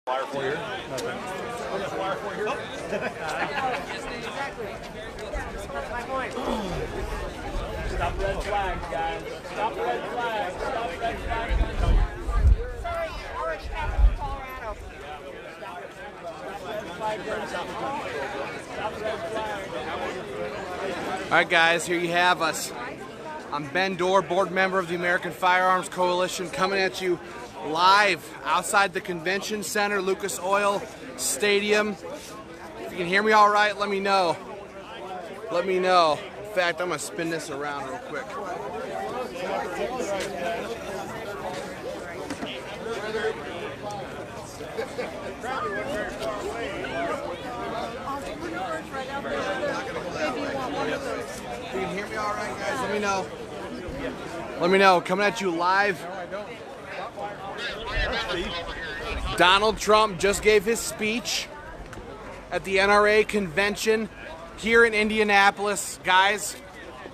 Flyer for you? Nothing. Flyer for you? Exactly. That's my point. Stop red flags, guys. Stop red flags. Stop red flags. Sorry, orange capital in Colorado. All right, guys, here you have us. I'm Ben Dorr, board member of the American Firearms Coalition, coming at you live outside the convention center, Lucas Oil Stadium. If you can hear me all right, let me know. Let me know. In fact, I'm gonna spin this around real quick. If you can hear me all right, guys, let me know. Let me know. Coming at you live. Donald Trump just gave his speech at the NRA convention here in Indianapolis, guys,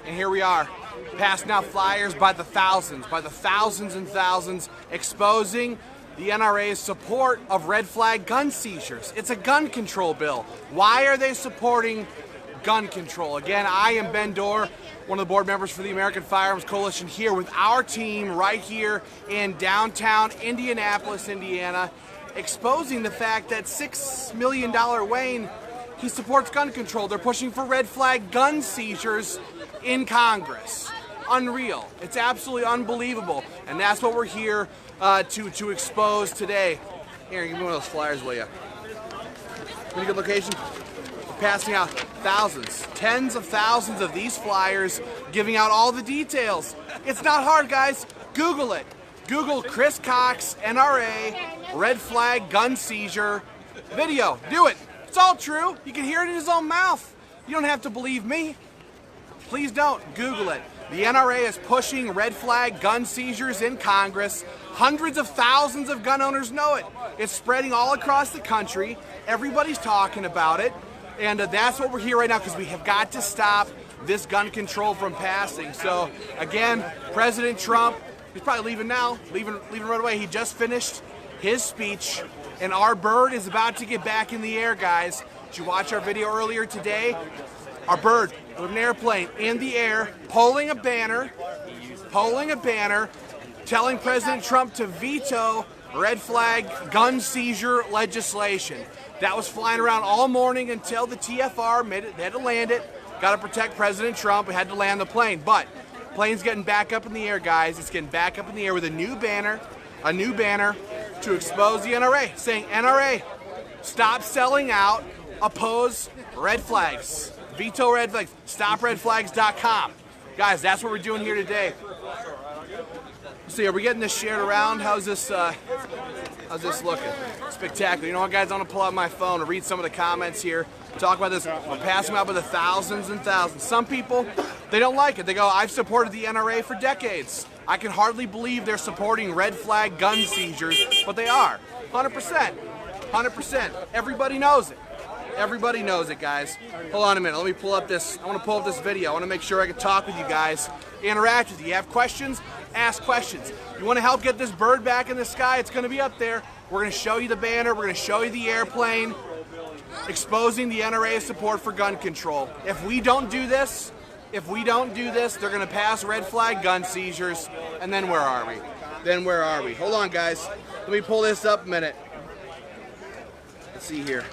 and here we are, passing out flyers by the thousands and thousands, exposing the NRA's support of red flag gun seizures. It's a gun control bill. Why are they supporting gun control? Again, I am Ben Dorr, one of the board members for the American Firearms Coalition, here with our team right here in downtown Indianapolis, Indiana, exposing the fact that $6 million Wayne, he supports gun control. They're pushing for red flag gun seizures in Congress. Unreal. It's absolutely unbelievable. And that's what we're here to expose today. Here, give me one of those flyers, will you? Pretty good location. We're passing out thousands, tens of thousands of these flyers, giving out all the details. It's not hard, guys. Google it. Google Chris Cox, NRA, red flag gun seizure video. Do it. It's all true. You can hear it in his own mouth. You don't have to believe me. Please don't. Google it. The NRA is pushing red flag gun seizures in Congress. Hundreds of thousands of gun owners know it. It's spreading all across the country. Everybody's talking about it. And that's what we're here right now, because we have got to stop this gun control from passing. So, again, President Trump, he's probably leaving now, leaving right away. He just finished his speech, and our bird is about to get back in the air, guys. Did you watch our video earlier today? Our bird, with an airplane in the air, pulling a banner, telling President Trump to veto red flag gun seizure legislation. That was flying around all morning until the TFR they had to land it. Got to protect President Trump. We had to land the plane, but plane's getting back up in the air, guys. It's getting back up in the air with a new banner to expose the NRA, saying, NRA, stop selling out, oppose red flags, veto red flags, stopredflags.com. Guys, that's what we're doing here today. See, are we getting this shared around? How's this looking? Spectacular. You know what, guys? I'm going to pull out my phone and read some of the comments here. Talk about this. We're passing out by the thousands and thousands. Some people, they don't like it. They go, I've supported the NRA for decades. I can hardly believe they're supporting red flag gun seizures, but they are. 100%. 100%. Everybody knows it. Everybody knows it, guys. Hold on a minute. Let me pull up this. I want to pull up this video. I want to make sure I can talk with you guys, interact with you. You have questions? Ask questions. You want to help get this bird back in the sky? It's going to be up there. We're going to show you the banner. We're going to show you the airplane, exposing the NRA's support for gun control. If we don't do this, they're going to pass red flag gun seizures, and then where are we? Hold on, guys. Let me pull this up a minute. Let's see here.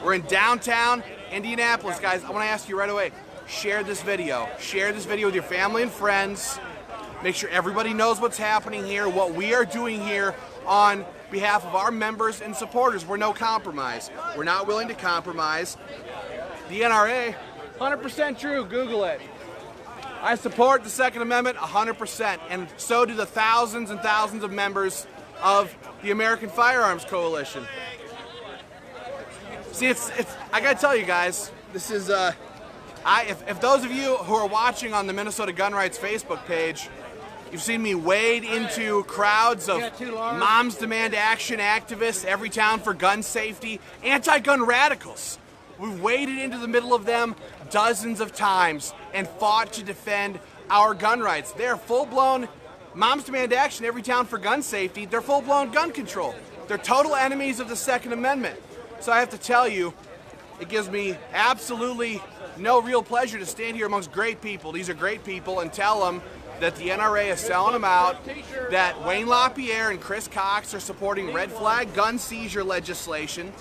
We're in downtown Indianapolis, guys. I want to ask you right away, share this video. Share this video with your family and friends. Make sure everybody knows what's happening here, what we are doing here on behalf of our members and supporters. We're no compromise. We're not willing to compromise. The NRA, 100% true. Google it. I support the Second Amendment 100%, and so do the thousands and thousands of members of the American Firearms Coalition. See, I gotta tell you guys, this is, if those of you who are watching on the Minnesota Gun Rights Facebook page, you've seen me wade into crowds of Moms Demand Action activists, Every Town for Gun Safety, anti-gun radicals. We've waded into the middle of them dozens of times and fought to defend our gun rights. They're full-blown Moms Demand Action, Every Town for Gun Safety. They're full-blown gun control. They're total enemies of the Second Amendment. So I have to tell you, it gives me absolutely no real pleasure to stand here amongst great people. These are great people, and tell them that the NRA is selling them out, that Wayne LaPierre and Chris Cox are supporting red flag gun seizure legislation,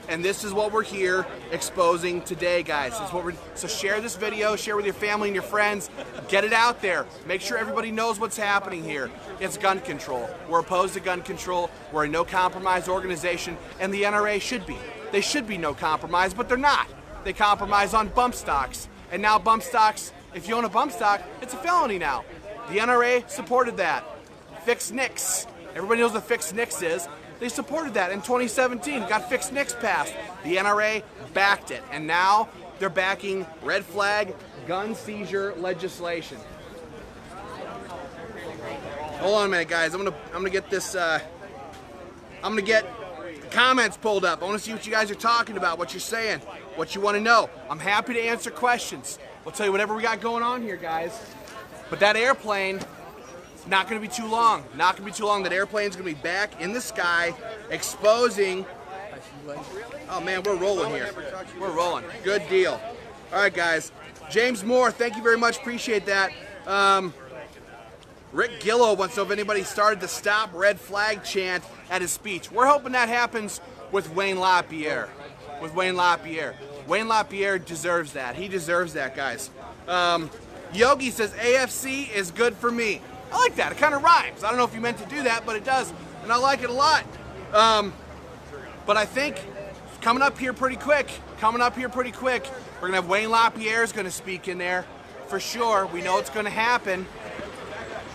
and this is what we're here exposing today, guys. So share this video, share with your family and your friends, get it out there. Make sure everybody knows what's happening here. It's gun control. We're opposed to gun control. We're a no-compromise organization, and the NRA should be. They should be no compromise, but they're not. They compromise on bump stocks, and now bump stocks, if you own a bump stock, it's a felony now. The NRA supported that. Fixed NICS. Everybody knows what fixed NICS is. They supported that in 2017. Got fixed NICS passed. The NRA backed it, and now they're backing red flag gun seizure legislation. Hold on a minute, guys. I'm gonna get this. I'm gonna get comments pulled up. I want to see what you guys are talking about, what you're saying, what you want to know. I'm happy to answer questions. We'll tell you whatever we got going on here, guys. But that airplane, it's not going to be too long. Not going to be too long. That airplane's going to be back in the sky, exposing. Oh man, we're rolling here. We're rolling. Good deal. All right, guys. James Moore, thank you very much. Appreciate that. Rick Gillo wants to know if anybody started the Stop Red Flag chant at his speech. We're hoping that happens with Wayne LaPierre. Wayne LaPierre deserves that. He deserves that, guys. Yogi says AFC is good for me. I like that. It kind of rhymes. I don't know if you meant to do that, but it does, and I like it a lot. But I think coming up here pretty quick, we're gonna have Wayne LaPierre is gonna speak in there for sure. We know it's gonna happen.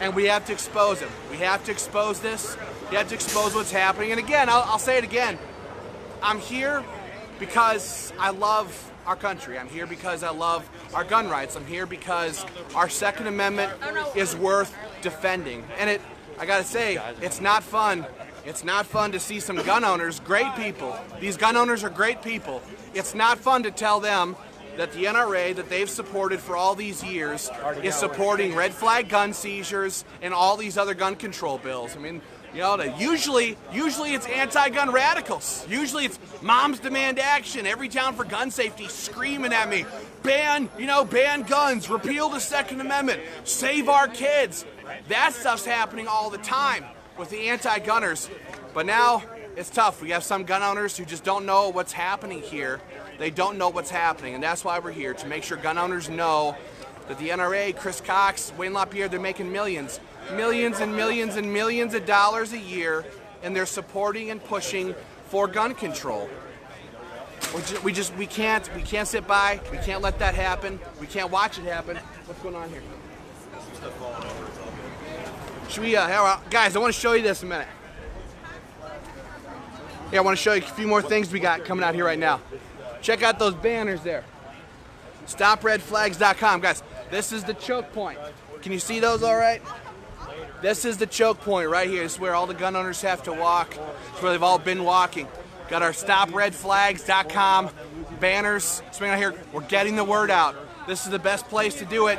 And we have to expose him. We have to expose this. We have to expose what's happening. And again, I'll say it again. I'm here because I love our country. I'm here because I love our gun rights. I'm here because our Second Amendment is worth defending. And I gotta say, it's not fun. It's not fun to see some gun owners, great people. These gun owners are great people. It's not fun to tell them that the NRA that they've supported for all these years is supporting red flag gun seizures and all these other gun control bills. I mean, you know, usually it's anti-gun radicals. Usually it's moms demand action, every town for gun safety screaming at me, ban guns, repeal the Second Amendment, save our kids. That stuff's happening all the time with the anti-gunners. But now it's tough. We have some gun owners who just don't know what's happening here. They don't know what's happening, and that's why we're here, to make sure gun owners know that the NRA, Chris Cox, Wayne LaPierre, they're making millions and millions and millions of dollars a year, and they're supporting and pushing for gun control. We can't sit by. We can't let that happen. We can't watch it happen. What's going on here? Should we, guys, I want to show you this in a minute. Yeah, I want to show you a few more things we got coming out here right now. Check out those banners there. StopRedFlags.com. Guys, this is the choke point. Can you see those all right? This is the choke point right here. This is where all the gun owners have to walk. It's where they've all been walking. Got our StopRedFlags.com banners. Swing out here. We're getting the word out. This is the best place to do it.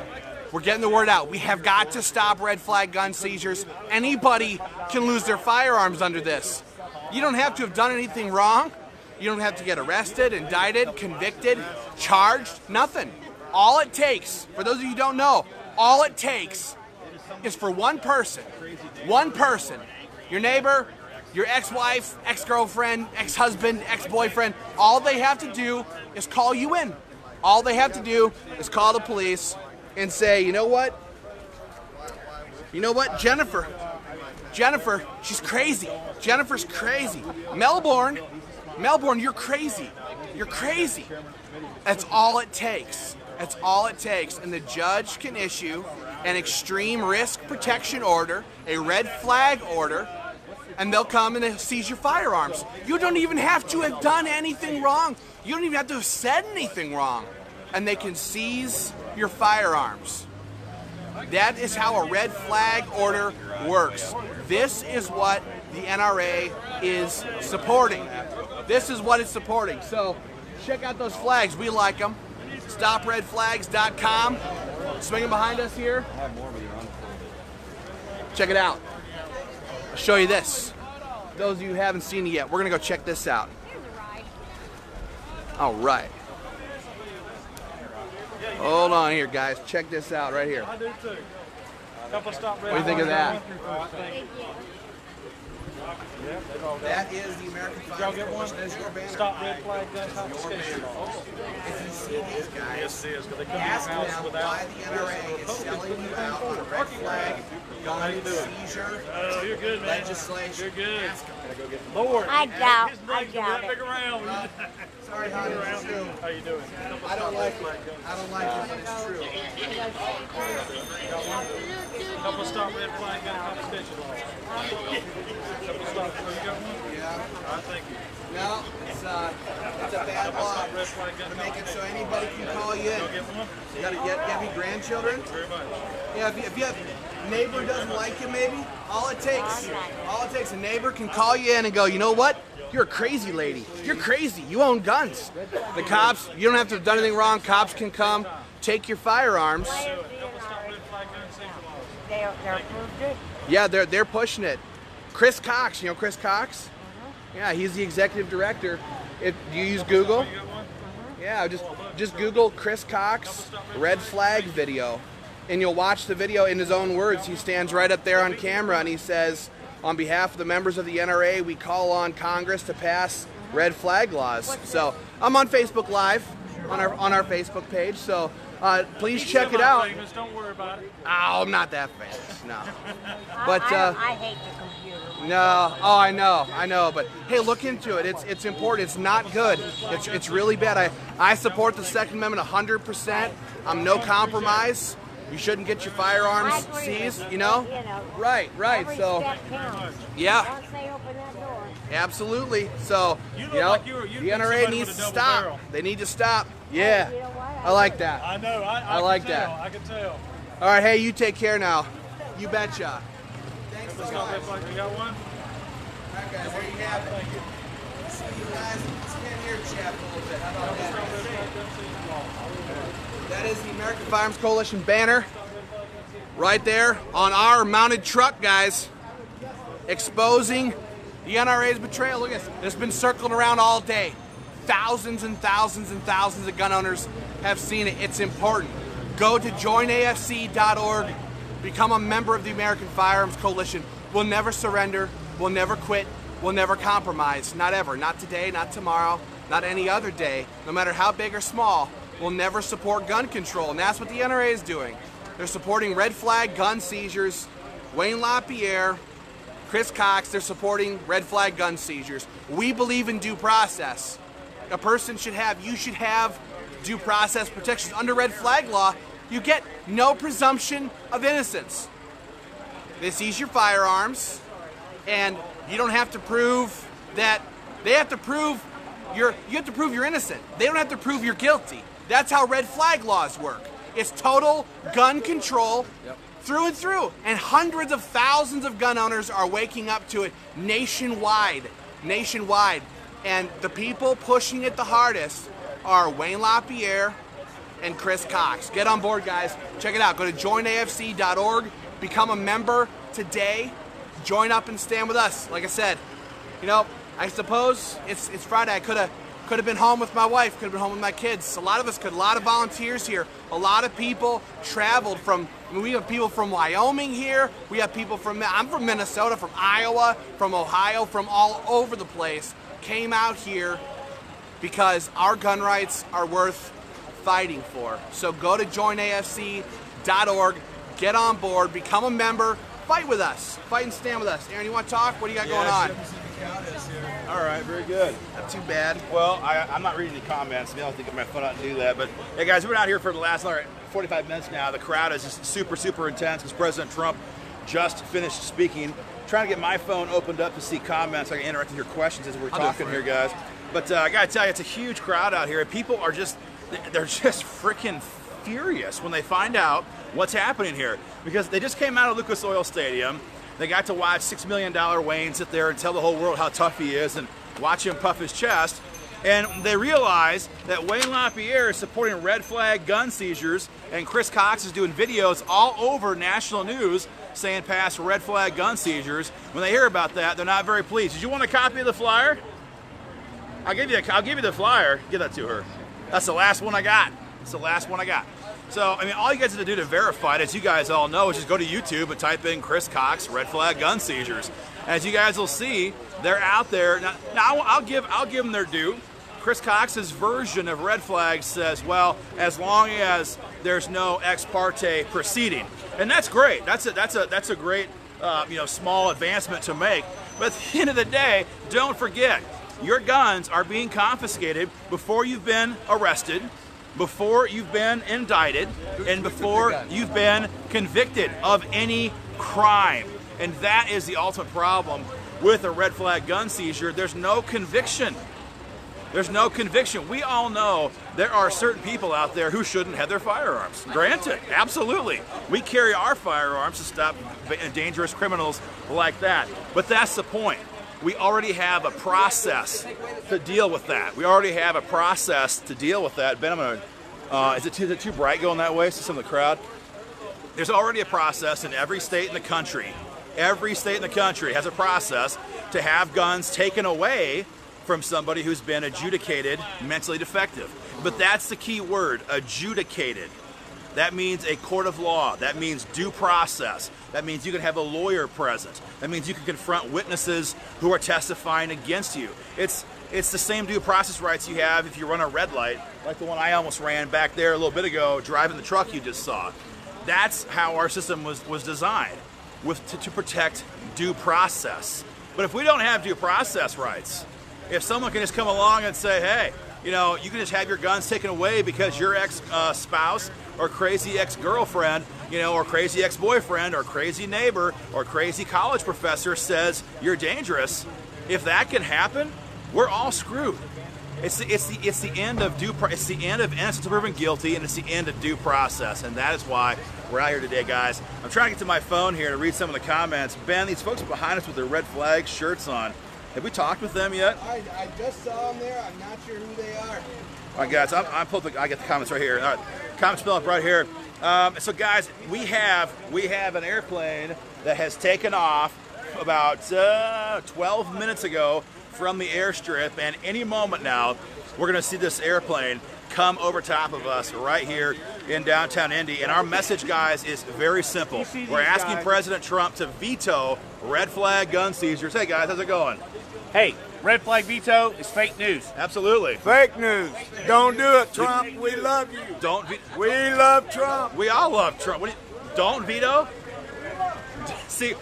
We're getting the word out. We have got to stop red flag gun seizures. Anybody can lose their firearms under this. You don't have to have done anything wrong. You don't have to get arrested, indicted, convicted, charged, nothing. All it takes, for those of you who don't know, all it takes is for one person, your neighbor, your ex-wife, ex-girlfriend, ex-husband, ex-boyfriend, all they have to do is call you in. All they have to do is call the police and say, you know what, Jennifer, she's crazy. Jennifer's crazy. Melbourne, you're crazy. You're crazy. That's all it takes. That's all it takes. And the judge can issue an extreme risk protection order, a red flag order, and they'll come and they'll seize your firearms. You don't even have to have done anything wrong. You don't even have to have said anything wrong. And they can seize your firearms. That is how a red flag order works. This is what the NRA is supporting. This is what it's supporting. So check out those flags. We like them. StopRedFlags.com. Swinging behind us here. Check it out. I'll show you this. those of you who haven't seen it yet, we're gonna go check this out. Here's a ride. All right. Hold on here, guys. Check this out right here. I do too. Couple stop red. What do you think of that? Thank you. That is the American Firearms Coalition. That is your banner. Stop red flag gun confiscation. If you see these guys, Yes, it is, because they come ask in them the house without. why the NRA is selling you out on a red flag gun seizure Oh, you're good, man. legislation. You're good. Ask them. Lord. I doubt. His I legs are doubt that big it. around. Sorry, honey, it's true. How you doing? I don't like it. I don't like it, but it's true. Couple stop red flag gun confiscation laws. Couple stop. You got one? Yeah. All right, thank you. No, it's a bad law to make it so anybody can call you in. Get one? You got any grandchildren? Very much. Yeah, if you have a neighbor doesn't like you, maybe all it takes, a neighbor can call you in and go, you know what? You're a crazy lady. You're crazy. You own guns. The cops, you don't have to have done anything wrong. Cops can come, take your firearms. Why is the NRA? They're approved it? Yeah, they're pushing it. Chris Cox, you know Chris Cox? Yeah, he's the executive director. Do you use Google? You got one? Yeah, just Google Chris Cox red flag video, and you'll watch the video in his own words. He stands right up there on camera and he says, on behalf of the members of the NRA, we call on Congress to pass red flag laws. So I'm on Facebook Live on our Facebook page. So please check it out. Famous, don't worry about it. Oh, I'm not that famous, no. But I hate the computer. no, oh, I know, but hey, look into it. It's important. It's not good. It's really bad. I support the Second Amendment 100%. I'm no compromise. You shouldn't get your firearms seized, you know? Right. Every So, step counts. yeah, Once they open that door. absolutely. So, You look you know, like you'd the pick NRA somebody needs with to a double stop. barrel. They need to stop. Yeah, You know what? I like that. I know. I like can tell. that. I can tell. All right, hey, you take care now. You betcha. Thanks so Stop much. red flag. You got one? All right, guys, there you have it. See you guys. Let's get here, chat a little bit. How about that? That is the American Firearms Coalition banner right there on our mounted truck, guys, exposing the NRA's betrayal. Look at this. It's been circling around all day. Thousands and thousands and thousands of gun owners have seen it. It's important. Go to joinafc.org. Become a member of the American Firearms Coalition. We'll never surrender. We'll never quit. We'll never compromise. Not ever. Not today, not tomorrow, not any other day. No matter how big or small, we'll never support gun control. And that's what the NRA is doing. They're supporting red flag gun seizures. Wayne LaPierre, Chris Cox, they're supporting red flag gun seizures. We believe in due process. A person should have due process protections. Under red flag law, you get no presumption of innocence. They seize your firearms, and you don't have to prove that. They have to prove you have to prove you're innocent. They don't have to prove you're guilty. That's how red flag laws work. It's total gun control through and through. And hundreds of thousands of gun owners are waking up to it nationwide. And the people pushing it the hardest are Wayne LaPierre and Chris Cox. Get on board, guys. Check it out. Go to joinafc.org. Become a member today. Join up and stand with us. Like I said, you know, I suppose it's Friday. I could have been home with my wife. Could have been home with my kids. A lot of us could. A lot of volunteers here. A lot of people traveled from. I mean, we have people from Wyoming here. We have people from. I'm from Minnesota, from Iowa, from Ohio, from all over the place. Came out here because our gun rights are worth fighting for. So go to joinafc.org, get on board, become a member, fight with us, fight and stand with us. Aaron, you want to talk? What do you got going on? All right, very good. Not too bad. Well, I'm not reading the comments. I don't think I'm going to phone out and do that. But, hey, guys, we've been out here for the last 45 minutes now. The crowd is just super, super intense because President Trump just finished speaking. Trying to get my phone opened up to see comments so I can interact with your questions as we're talking here, guys. But I got to tell you, it's a huge crowd out here. People are they're just freaking furious when they find out what's happening here. Because they just came out of Lucas Oil Stadium. They got to watch $6 million Wayne sit there and tell the whole world how tough he is and watch him puff his chest. And they realize that Wayne LaPierre is supporting red flag gun seizures and Chris Cox is doing videos all over national news saying pass red flag gun seizures. When they hear about that, they're not very pleased. Did you want a copy of the flyer? I'll give you the flyer. Give that to her. That's the last one I got. It's the last one I got. So, I mean, all you guys have to do to verify it, as you guys all know, is just go to YouTube and type in Chris Cox Red Flag Gun Seizures. As you guys will see, they're out there. Now I'll give them their due. Chris Cox's version of red flag says, well, as long as there's no ex parte proceeding, and that's great. That's a great small advancement to make. But at the end of the day, don't forget, your guns are being confiscated before you've been arrested, before you've been indicted, and before you've been convicted of any crime. And that is the ultimate problem with a red flag gun seizure. There's no conviction. There's no conviction. We all know there are certain people out there who shouldn't have their firearms. Granted, absolutely. We carry our firearms to stop dangerous criminals like that. But that's the point. We already have a process to deal with that. We already have a process to deal with that. Ben, I'm gonna, is it too bright going that way? See some of the crowd? There's already a process in every state in the country. Every state in the country has a process to have guns taken away from somebody who's been adjudicated mentally defective. But that's the key word, adjudicated. That means a court of law. That means due process. That means you can have a lawyer present. That means you can confront witnesses who are testifying against you. It's the same due process rights you have if you run a red light, like the one I almost ran back there a little bit ago, driving the truck you just saw. That's how our system was designed, to protect due process. But if we don't have due process rights, if someone can just come along and say, hey, you can just have your guns taken away because your ex-spouse or crazy ex-girlfriend, or crazy ex-boyfriend or crazy neighbor or crazy college professor says you're dangerous, if that can happen, we're all screwed. It's the end of it's the end of innocent until proven guilty, and it's the end of due process, and that is why we're out here today, guys. I'm trying to get to my phone here to read some of the comments. Ben, these folks behind us with their red flag shirts on. Have we talked with them yet? I just saw them there. I'm not sure who they are. All right, guys, I get the comments right here. All right, comments fill up right here. So, guys, we have an airplane that has taken off about 12 minutes ago from the airstrip, and any moment now, we're going to see this airplane come over top of us right here in downtown Indy. And our message, guys, is very simple. We're asking President Trump to veto red flag gun seizures. Hey, guys, how's it going? Hey, red flag veto is fake news. Absolutely. Fake news. Don't do it, Trump. We love you. We love Trump. We all love Trump. Don't veto? See,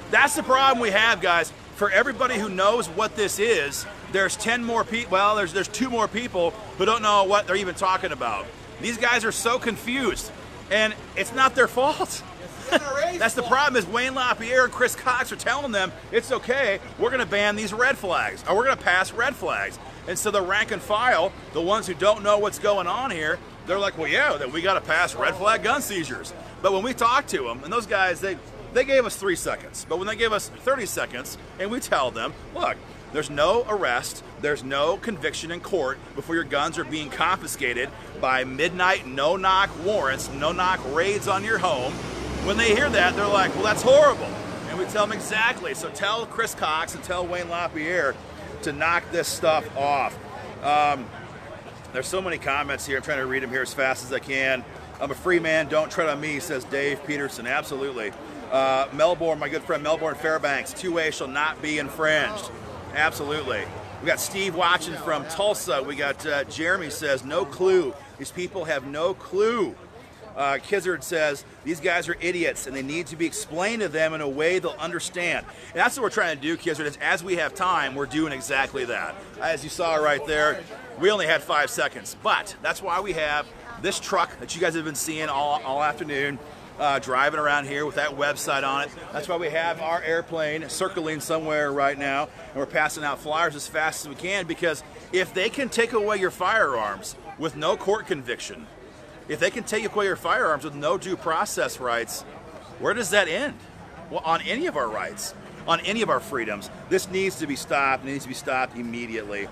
that's the problem we have, guys. For everybody who knows what this is, there's 10 more people. Well, there's 2 more people who don't know what they're even talking about. These guys are so confused, and it's not their fault. That's the problem, is Wayne LaPierre and Chris Cox are telling them it's okay, we're going to ban these red flags, or we're going to pass red flags. And so the rank and file, the ones who don't know what's going on here, they're like, well, yeah, then we got to pass red flag gun seizures. But when we talk to them, and those guys, they gave us 3 seconds, but when they gave us 30 seconds, and we tell them, look, there's no arrest, there's no conviction in court before your guns are being confiscated by midnight no-knock warrants, no-knock raids on your home. When they hear that, they're like, well, that's horrible. And we tell them exactly. So tell Chris Cox and tell Wayne LaPierre to knock this stuff off. There's so many comments here. I'm trying to read them here as fast as I can. I'm a free man, don't tread on me, says Dave Peterson. Absolutely. Melbourne, my good friend Melbourne Fairbanks, 2A shall not be infringed. Absolutely. We got Steve watching from Tulsa. We got Jeremy says, no clue. These people have no clue. Kizzard says, these guys are idiots and they need to be explained to them in a way they'll understand. And that's what we're trying to do, Kizzard, is as we have time, we're doing exactly that. As you saw right there, we only had 5 seconds, but that's why we have this truck that you guys have been seeing all afternoon, driving around here with that website on it. That's why we have our airplane circling somewhere right now, and we're passing out flyers as fast as we can, because if they can take away your firearms with no court conviction, if they can take away your firearms with no due process rights, where does that end? Well, on any of our rights, on any of our freedoms, this needs to be stopped. It needs to be stopped immediately.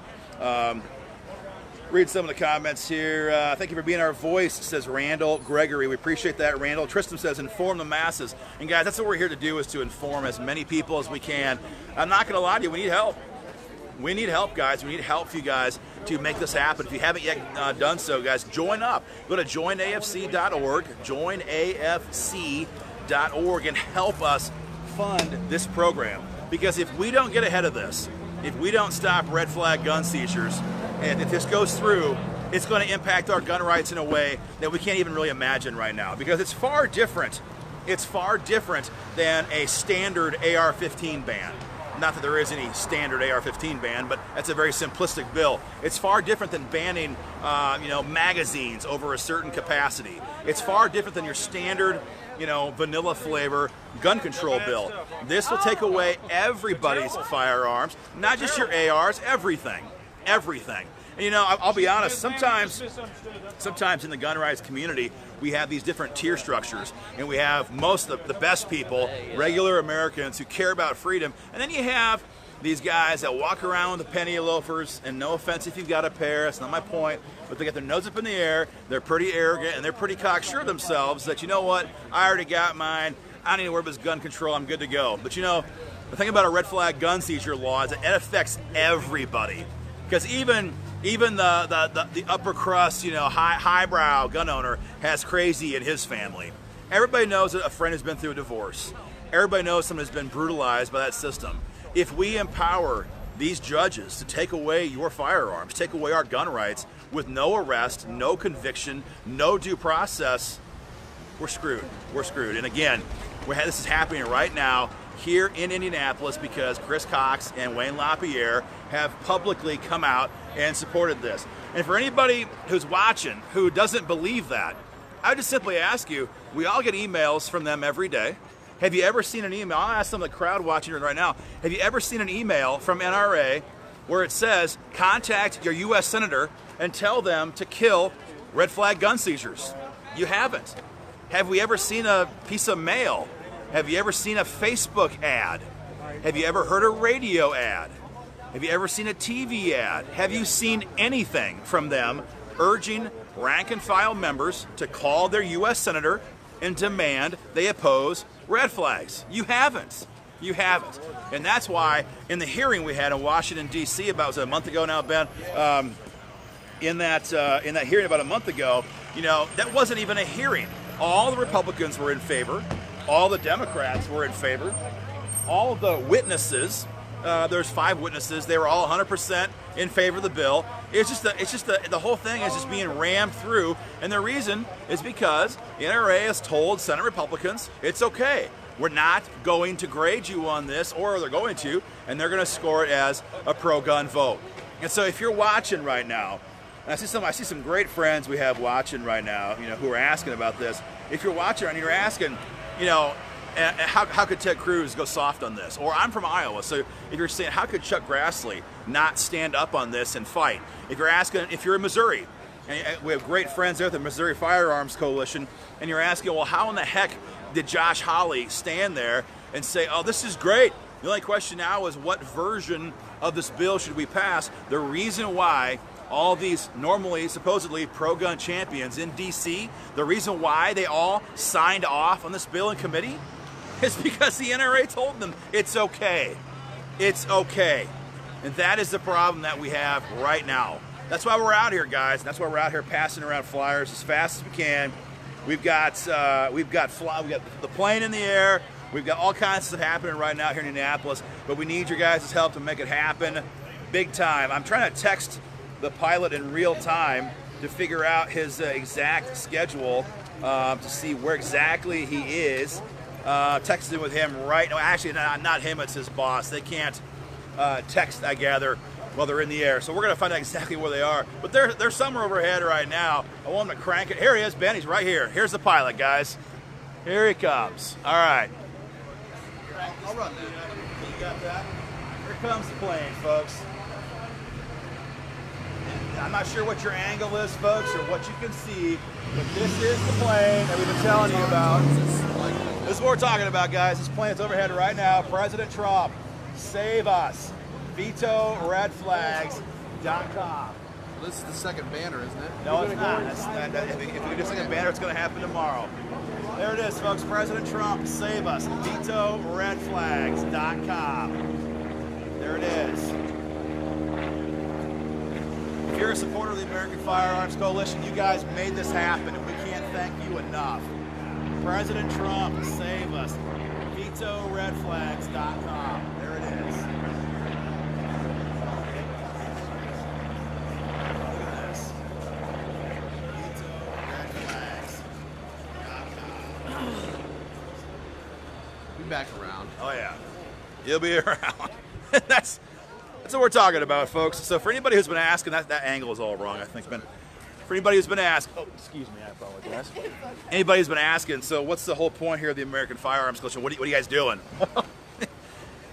Read some of the comments here. Thank you for being our voice, says Randall Gregory. We appreciate that, Randall. Tristan says, inform the masses. And guys, that's what we're here to do, is to inform as many people as we can. I'm not going to lie to you, we need help. We need help, guys. We need help for you guys to make this happen. If you haven't yet done so, guys, join up. Go to joinafc.org, joinafc.org, and help us fund this program. Because if we don't get ahead of this, if we don't stop red flag gun seizures, and if this goes through, it's going to impact our gun rights in a way that we can't even really imagine right now, because it's far different. It's far different than a standard AR-15 ban. Not that there is any standard AR-15 ban, but that's a very simplistic bill. It's far different than banning, magazines over a certain capacity. It's far different than your standard, vanilla flavor gun control bill. This will take away everybody's firearms, not just your ARs, everything. Everything. And I'll be honest, sometimes in the gun rights community, we have these different tier structures, and we have most of the best people, regular Americans who care about freedom, and then you have these guys that walk around with the penny loafers, and no offense if you've got a pair, that's not my point, but they get their nose up in the air, they're pretty arrogant, and they're pretty cocksure themselves that, you know what, I already got mine, I don't need to worry about this gun control, I'm good to go. But the thing about a red flag gun seizure law is that it affects everybody. Because even the upper crust, highbrow gun owner has crazy in his family. Everybody knows that a friend has been through a divorce. Everybody knows someone has been brutalized by that system. If we empower these judges to take away your firearms, take away our gun rights with no arrest, no conviction, no due process, we're screwed. We're screwed. And again, this is happening right now here in Indianapolis because Chris Cox and Wayne LaPierre have publicly come out and supported this. And for anybody who's watching who doesn't believe that, I would just simply ask you, we all get emails from them every day. Have you ever seen an email? I'll ask some of the crowd watching right now. Have you ever seen an email from NRA where it says, contact your U.S. Senator and tell them to kill red flag gun seizures? You haven't. Have we ever seen a piece of mail? Have you ever seen a Facebook ad? Have you ever heard a radio ad? Have you ever seen a TV ad? Have you seen anything from them urging rank and file members to call their U.S. Senator and demand they oppose red flags? You haven't. You haven't. And that's why in the hearing we had in Washington, D.C. about, was it a month ago now, Ben? In that hearing about a month ago, that wasn't even a hearing. All the Republicans were in favor. All the Democrats were in favor. All of the witnesses, there's 5 witnesses, they were all 100% in favor of the bill. The whole thing is just being rammed through, and the reason is because the NRA has told Senate Republicans it's okay. We're not going to grade you on this, or they're going to, and they're going to score it as a pro-gun vote. And so if you're watching right now, and I see some great friends we have watching right now, who are asking about this. If you're watching and you're asking, how could Ted Cruz go soft on this? Or I'm from Iowa, so if you're saying, how could Chuck Grassley not stand up on this and fight? If you're asking, if you're in Missouri, and we have great friends there at the American Firearms Coalition, and you're asking, well, how in the heck did Josh Hawley stand there and say, oh, this is great? The only question now is what version of this bill should we pass? The reason why all these normally, supposedly pro-gun champions in D.C., the reason why they all signed off on this bill in committee is because the NRA told them it's okay. It's okay. And that is the problem that we have right now. That's why we're out here, guys. That's why we're out here passing around flyers as fast as we can. We've got the plane in the air. We've got all kinds of stuff happening right now here in Indianapolis, but we need your guys' help to make it happen big time. I'm trying to text the pilot in real time to figure out his exact schedule to see where exactly he is. Texting with him right now. Actually, not him, it's his boss. They can't text, I gather, while they're in the air. So we're going to find out exactly where they are. But they're somewhere overhead right now. I want him to crank it. Here he is, Ben. He's right here. Here's the pilot, guys. Here he comes. All right. I'll run that. You got that? Here comes the plane, folks. I'm not sure what your angle is, folks, or what you can see, but this is the plane that we've been telling you about. This is what we're talking about, guys. This plane's overhead right now. President Trump, save us. VetoRedFlags.com. Well, this is the second banner, isn't it? No, it's not. If we do the second banner, it's going to happen tomorrow. There it is, folks. President Trump, save us. VetoRedFlags.com. There it is. If you're a supporter of the American Firearms Coalition, you guys made this happen, and we can't thank you enough. President Trump, save us. VetoRedFlags.com. There it is. Look at this. VetoRedFlags.com. Be back around. Oh yeah, you'll be around. That's what we're talking about, folks. So for anybody who's been asking, that angle is all wrong, I think. For anybody who's been asking, oh, excuse me, I apologize. Anybody who's been asking, so what's the whole point here of the American Firearms Coalition? What are you guys doing?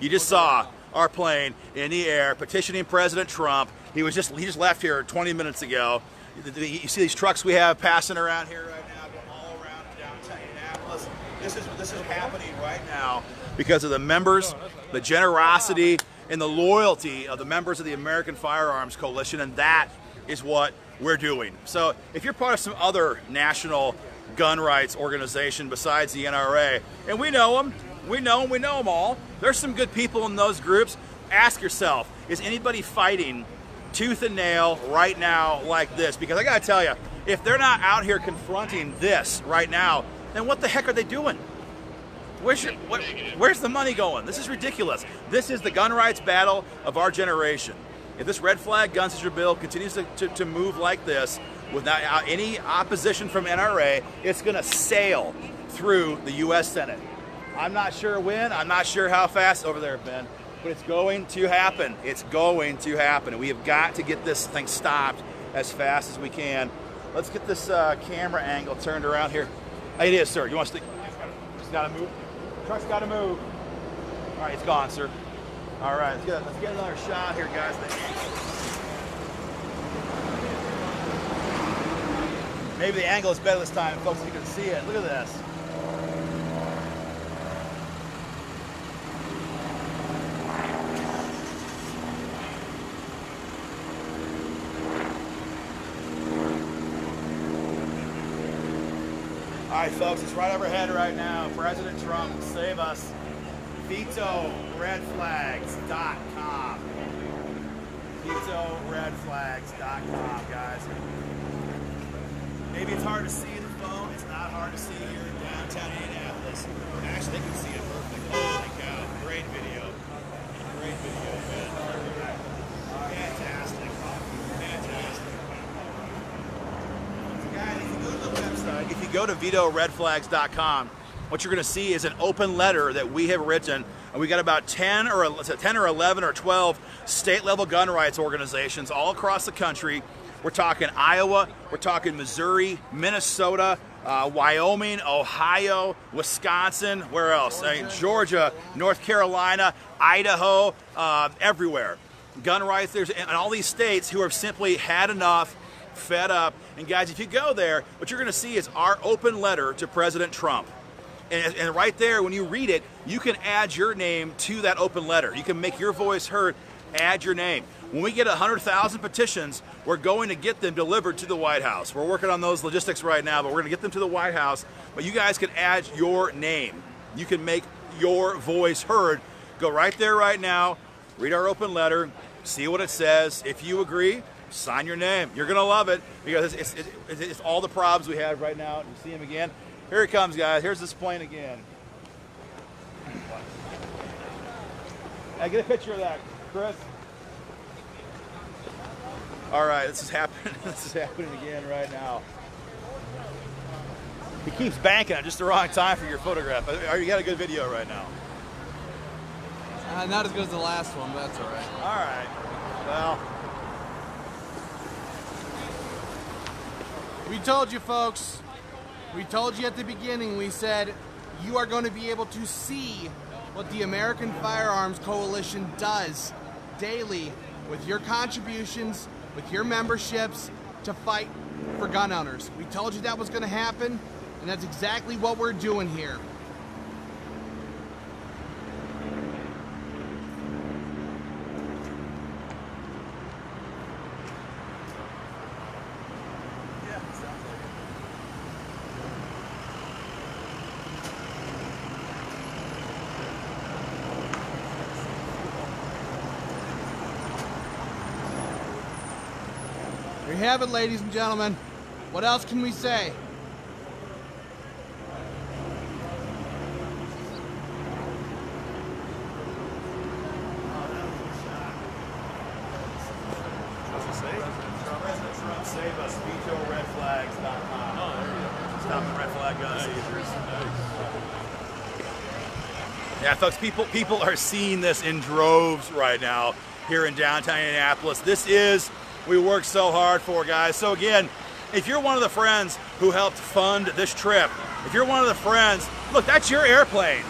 You just saw our plane in the air petitioning President Trump. He just left here 20 minutes ago. You see these trucks we have passing around here right now, going all around downtown Indianapolis. This is happening right now because of the members, the generosity, and the loyalty of the members of the American Firearms Coalition, and that is what we're doing. So if you're part of some other national gun rights organization besides the NRA, and we know them all, there's some good people in those groups. Ask yourself, is anybody fighting tooth and nail right now like this? Because I gotta tell you, if they're not out here confronting this right now, then what the heck are they doing? Where's the money going? This is ridiculous. This is the gun rights battle of our generation. If this red flag gun seizure bill continues to move like this without any opposition from NRA, it's going to sail through the U.S. Senate. I'm not sure when, I'm not sure how fast over there, Ben, but it's going to happen. It's going to happen. And we have got to get this thing stopped as fast as we can. Let's get this camera angle turned around here. It is, sir. You want to it's got to move. Truck's got to move. All right, it's gone, sir. All right, let's get another shot here, guys. Maybe the angle is better this time, folks, so you can see it. Look at this. All right, folks, it's right overhead right now. President Trump, save us. VetoRedFlags.com. VetoRedFlags.com, guys. Maybe it's hard to see the phone. It's not hard to see here in downtown Indianapolis. Actually, they can see it perfectly. Holy cow. Great video. Great video, man. Fantastic. Fantastic. Guys, if you go to the website, if you go to VetoRedFlags.com, what you're going to see is an open letter that we have written, and we got about 10 or 11 or 12 state-level gun rights organizations all across the country. We're talking Iowa, we're talking Missouri, Minnesota, Wyoming, Ohio, Wisconsin, where else? Georgia, North Carolina, Idaho, everywhere. Gun rights, there's in all these states who have simply had enough, fed up. And guys, if you go there, what you're going to see is our open letter to President Trump. And right there, when you read it, you can add your name to that open letter. You can make your voice heard, add your name. When we get 100,000 petitions, we're going to get them delivered to the White House. We're working on those logistics right now, but we're going to get them to the White House. But you guys can add your name. You can make your voice heard. Go right there right now, read our open letter, see what it says. If you agree, sign your name. You're going to love it because it's all the problems we have right now. You see him again? Here he comes, guys. Here's this plane again. Hey, get a picture of that, Chris. All right, this is happening. This is happening again right now. He keeps banking at just the wrong time for your photograph. You got a good video right now. Not as good as the last one, but that's all right. All right. Well, we told you, folks. We told you at the beginning, we said you are going to be able to see what the American Firearms Coalition does daily with your contributions, with your memberships to fight for gun owners. We told you that was going to happen, and that's exactly what we're doing here. There you have it, ladies and gentlemen. What else can we say? President Trump, save us. VetoRedFlags.com. Oh, there you go. Stop the Red Flag Gun Seizures. Yeah, folks, people are seeing this in droves right now here in downtown Indianapolis. This is we worked so hard for, guys. So again, if you're one of the friends who helped fund this trip, if you're one of the friends, look, that's your airplane.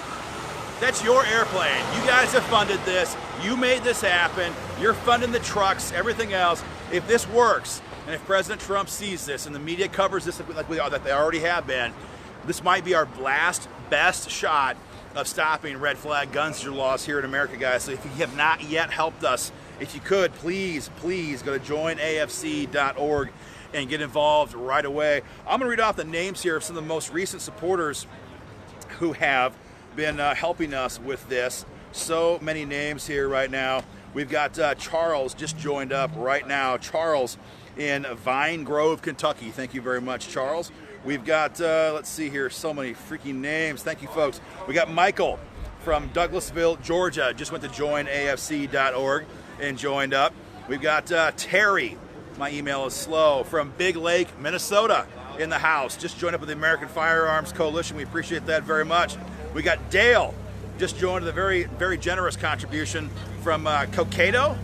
That's your airplane. You guys have funded this. You made this happen. You're funding the trucks, everything else. If this works, and if President Trump sees this and the media covers this like we are, that they already have been, this might be our last best shot of stopping red flag gun seizure laws here in America, guys. So if you have not yet helped us, if you could, please go to joinafc.org and get involved right away. I'm going to read off the names here of some of the most recent supporters who have been helping us with this. So many names here right now. We've got Charles just joined up right now. Charles in Vine Grove, Kentucky. Thank you very much, Charles. We've got, let's see here, so many freaking names. Thank you, folks. We got Michael from Douglasville, Georgia. Just went to joinafc.org and joined up. We've got Terry, my email is slow, from Big Lake, Minnesota in the house. Just joined up with the American Firearms Coalition. We appreciate that very much. We got Dale, just joined with a very, very generous contribution from Cokato,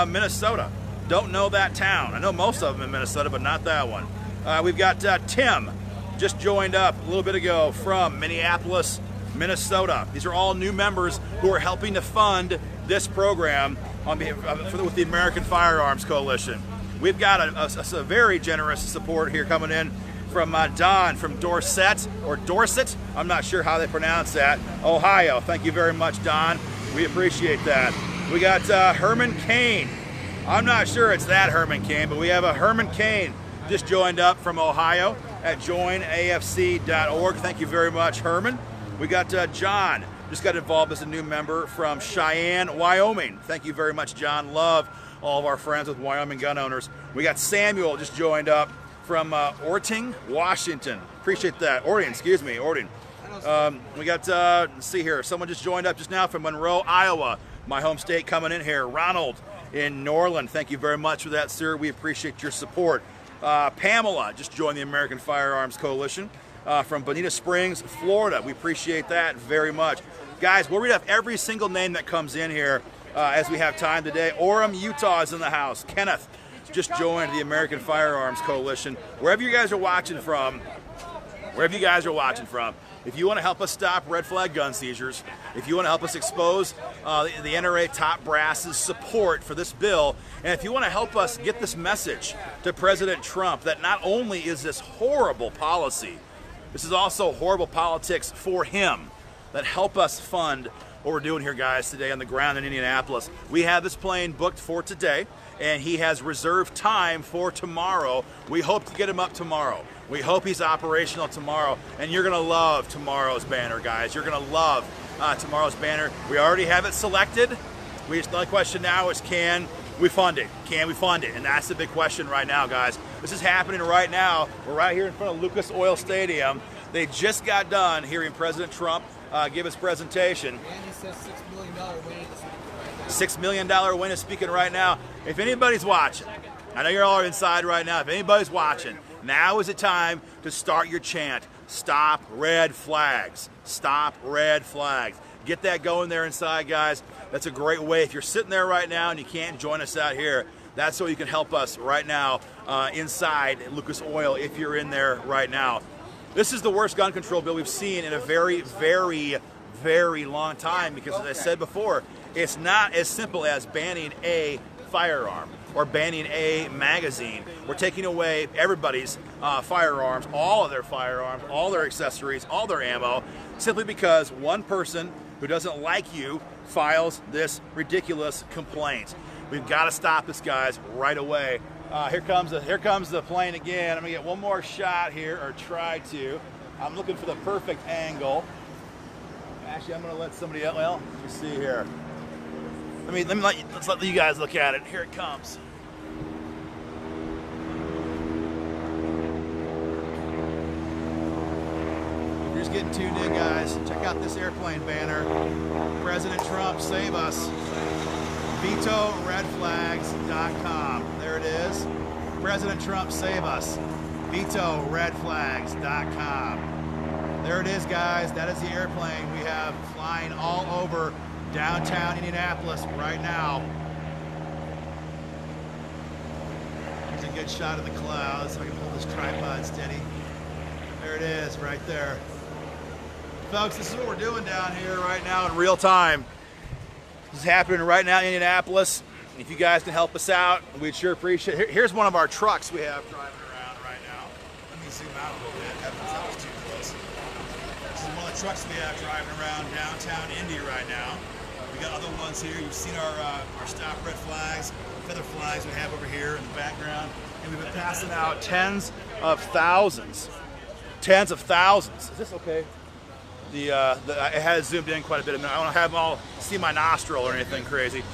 Minnesota. Don't know that town. I know most of them in Minnesota, but not that one. We've got Tim, just joined up a little bit ago from Minneapolis, Minnesota. These are all new members who are helping to fund this program on behalf with the American Firearms Coalition. We've got a very generous support here coming in from Don from Dorset, or Dorset, I'm not sure how they pronounce that, Ohio. Thank you very much, Don. We appreciate that. We got Herman Kane. I'm not sure it's that Herman Kane, but we have a Herman Kane just joined up from Ohio at joinafc.org. Thank you very much, Herman. We got John, just got involved as a new member from Cheyenne, Wyoming. Thank you very much, John. Love all of our friends with Wyoming gun owners. We got Samuel just joined up from Orting, Washington. Appreciate that. Orting. We got, let's see here, someone just joined up just now from Monroe, Iowa, my home state, coming in here. Ronald in Norland. Thank you very much for that, sir. We appreciate your support. Pamela just joined the American Firearms Coalition from Bonita Springs, Florida. We appreciate that very much. Guys, we'll read off every single name that comes in here as we have time today. Orem, Utah is in the house. Kenneth just joined the American Firearms Coalition. Wherever you guys are watching from, if you want to help us stop red flag gun seizures, if you want to help us expose the NRA top brass's support for this bill, and if you want to help us get this message to President Trump that not only is this horrible policy, this is also horrible politics for him, that help us fund what we're doing here, guys, today on the ground in Indianapolis. We have this plane booked for today, and he has reserved time for tomorrow. We hope to get him up tomorrow. We hope he's operational tomorrow, and you're gonna love tomorrow's banner, guys. You're gonna love tomorrow's banner. We already have it selected. The only question now is, can we fund it? Can we fund it? And that's the big question right now, guys. This is happening right now. We're right here in front of Lucas Oil Stadium. They just got done hearing President Trump give his presentation. And he says $6 million win. $6 million win is speaking right now. If anybody's watching, I know you're all inside right now. If anybody's watching, now is the time to start your chant. Stop red flags. Stop red flags. Get that going there inside, guys. That's a great way. If you're sitting there right now and you can't join us out here, that's so you can help us right now inside Lucas Oil if you're in there right now. This is the worst gun control bill we've seen in a very, very, very long time because, as I said before, it's not as simple as banning a firearm or banning a magazine. We're taking away everybody's firearms, all of their firearms, all their accessories, all their ammo, simply because one person who doesn't like you files this ridiculous complaint. We've got to stop this, guys, right away. Here comes the plane again. I'm gonna get one more shot here, or try to. I'm looking for the perfect angle. Actually, I'm gonna let somebody else. Well, let me see here. Let's let you guys look at it. Here it comes. just getting tuned in, guys. Check out this airplane banner. President Trump, save us. VetoRedFlags.com. There it is. President Trump, save us. VetoRedFlags.com. There it is, guys. That is the airplane we have flying all over downtown Indianapolis right now. Here's a good shot of the clouds so I can hold this tripod steady. There it is, right there. Folks, this is what we're doing down here right now in real time. This is happening right now in Indianapolis. If you guys can help us out, we'd sure appreciate it. Here's one of our trucks we have driving around right now. Let me zoom out a little bit. That was too close. This is one of the trucks we have driving around downtown Indy right now. We got other ones here. You've seen our stop red flags, feather flags we have over here in the background. And we've been passing out tens of thousands. Tens of thousands. Is this okay? It has zoomed in quite a bit. I don't have them all see my nostril or anything crazy.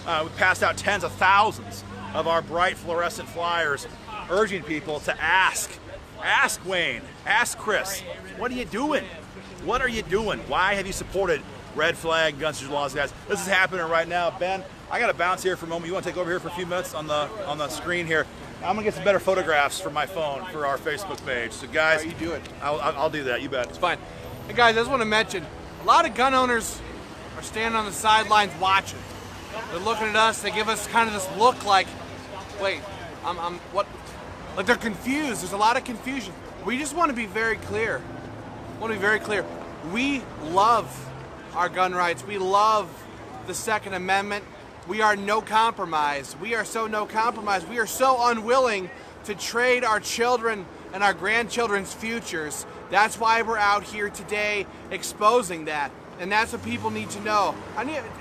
We passed out tens of thousands of our bright fluorescent flyers, urging people to ask Wayne, ask Chris, what are you doing? What are you doing? Why have you supported red flag gun seizure laws, guys? This is happening right now. Ben, I got to bounce here for a moment. You want to take over here for a few minutes on the screen here? I'm gonna get some better photographs for my phone for our Facebook page. So, guys, you do it. I'll do that. You bet. It's fine. Hey guys, I just want to mention, a lot of gun owners are standing on the sidelines watching. They're looking at us. They give us kind of this look like, wait, I'm what? Like they're confused. There's a lot of confusion. We just want to be very clear. We love our gun rights. We love the Second Amendment. We are no compromise. We are so no compromise. We are so unwilling to trade our children and our grandchildren's futures. That's why we're out here today exposing that. And that's what people need to know.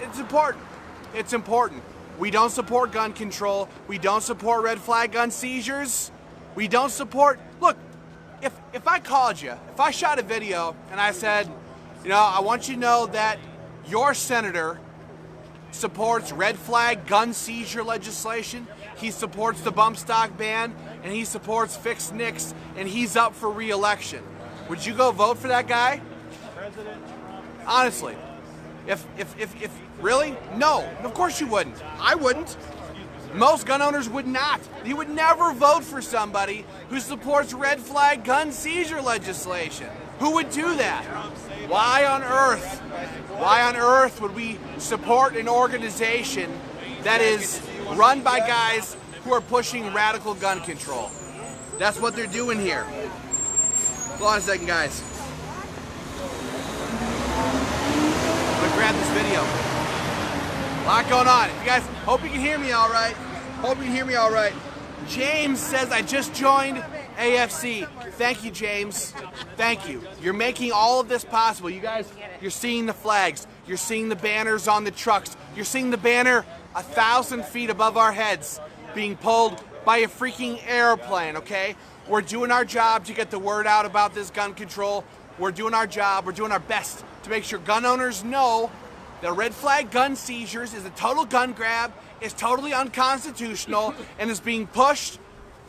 It's important. It's important. We don't support gun control. We don't support red flag gun seizures. We don't support, look, if I called you, if I shot a video and I said, you know, I want you to know that your senator supports red flag gun seizure legislation, he supports the bump stock ban, and he supports fixed NICS, and he's up for re-election. Would you go vote for that guy? Honestly, if really? No, of course you wouldn't. I wouldn't. Most gun owners would not. You would never vote for somebody who supports red flag gun seizure legislation. Who would do that? Why on earth would we support an organization that is run by guys who are pushing radical gun control? That's what they're doing here. Hold on a second, guys. I'm gonna grab this video. A lot going on. You guys, hope you can hear me all right. James says, I just joined AFC. Thank you, James. Thank you. You're making all of this possible. You guys, you're seeing the flags. You're seeing the banners on the trucks. You're seeing the banner 1,000 feet above our heads being pulled by a freaking airplane, okay? We're doing our job to get the word out about this gun control. We're doing our job. We're doing our best to make sure gun owners know that red flag gun seizures is a total gun grab, is totally unconstitutional, and is being pushed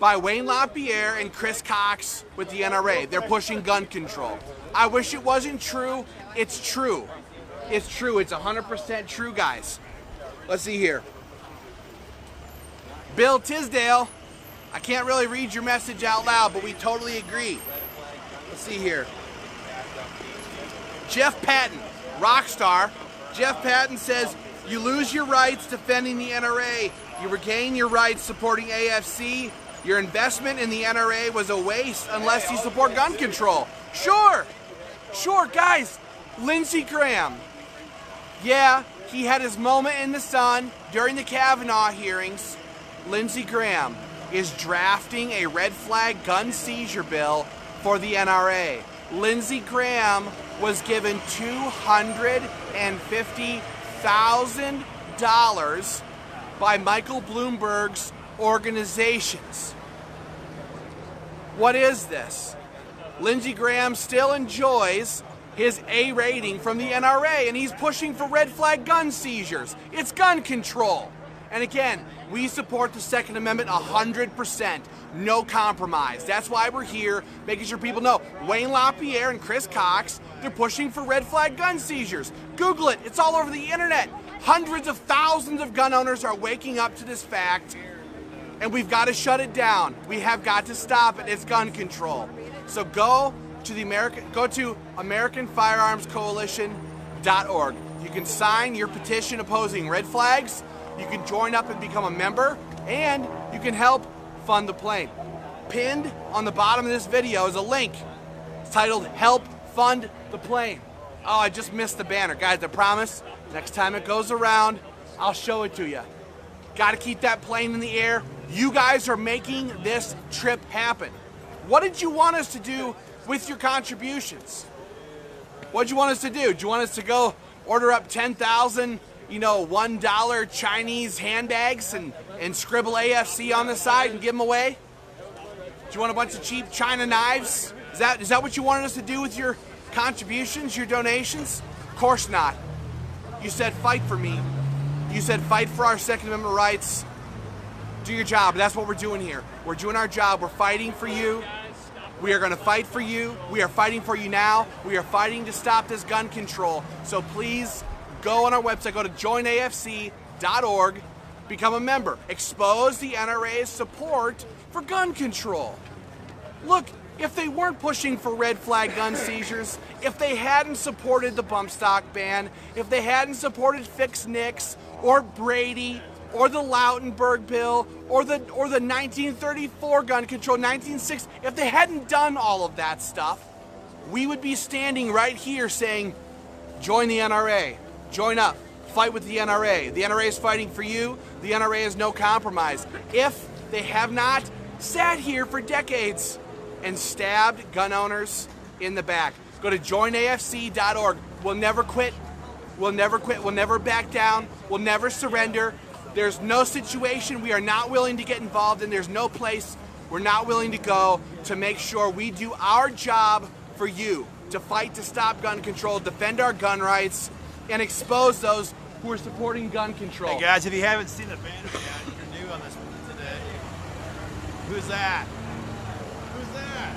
by Wayne LaPierre and Chris Cox with the NRA. They're pushing gun control. I wish it wasn't true. It's true. It's true. It's 100% true, guys. Let's see here. Bill Tisdale, I can't really read your message out loud, but we totally agree. Let's see here. Jeff Patton, rock star. Jeff Patton says, you lose your rights defending the NRA. You regain your rights supporting AFC. Your investment in the NRA was a waste unless you support gun control. Sure, guys. Lindsey Graham. Yeah, he had his moment in the sun during the Kavanaugh hearings. Lindsey Graham is drafting a red flag gun seizure bill for the NRA. Lindsey Graham was given $250,000 by Michael Bloomberg's organizations. What is this? Lindsey Graham still enjoys his A rating from the NRA, and he's pushing for red flag gun seizures. It's gun control. And again, we support the Second Amendment 100%. no compromise. That's why we're here, making sure people know. Wayne LaPierre and Chris Cox, they're pushing for red flag gun seizures. Google it, it's all over the internet. Hundreds of thousands of gun owners are waking up to this fact, and we've got to shut it down. We have got to stop it. It's gun control. So go to American Firearms Coalition.org. You can sign your petition opposing red flags. You can join up and become a member, and you can help fund the plane. Pinned on the bottom of this video is a link. It's titled Help Fund the Plane. Oh, I just missed the banner. Guys, I promise, next time it goes around, I'll show it to you. Got to keep that plane in the air. You guys are making this trip happen. What did you want us to do with your contributions? What did you want us to do? Do you want us to go order up 10,000, $1 Chinese handbags and scribble AFC on the side and give them away? Do you want a bunch of cheap China knives? Is that what you wanted us to do with your contributions, your donations? Of course not. You said fight for me. You said fight for our Second Amendment rights. Do your job. That's what we're doing here. We're doing our job. We're fighting for you. We are going to fight for you. We are fighting for you now. We are fighting to stop this gun control. So please go on our website. Go to joinafc.org. Become a member. Expose the NRA's support for gun control. Look, if they weren't pushing for red flag gun seizures, if they hadn't supported the bump stock ban, if they hadn't supported Fix Nix or Brady or the Lautenberg bill or the 1934 gun control, 1960, if they hadn't done all of that stuff, we would be standing right here saying, join the NRA, join up, fight with the NRA. The NRA is fighting for you. The NRA is no compromise. If they have not sat here for decades and stabbed gun owners in the back, go to joinafc.org. We'll never quit. We'll never quit. We'll never back down. We'll never surrender. There's no situation we are not willing to get involved in. There's no place we're not willing to go to make sure we do our job for you, to fight to stop gun control, defend our gun rights, and expose those who are supporting gun control. Hey guys, if you haven't seen the banner yet, if you're new on this today, who's that? Who's that?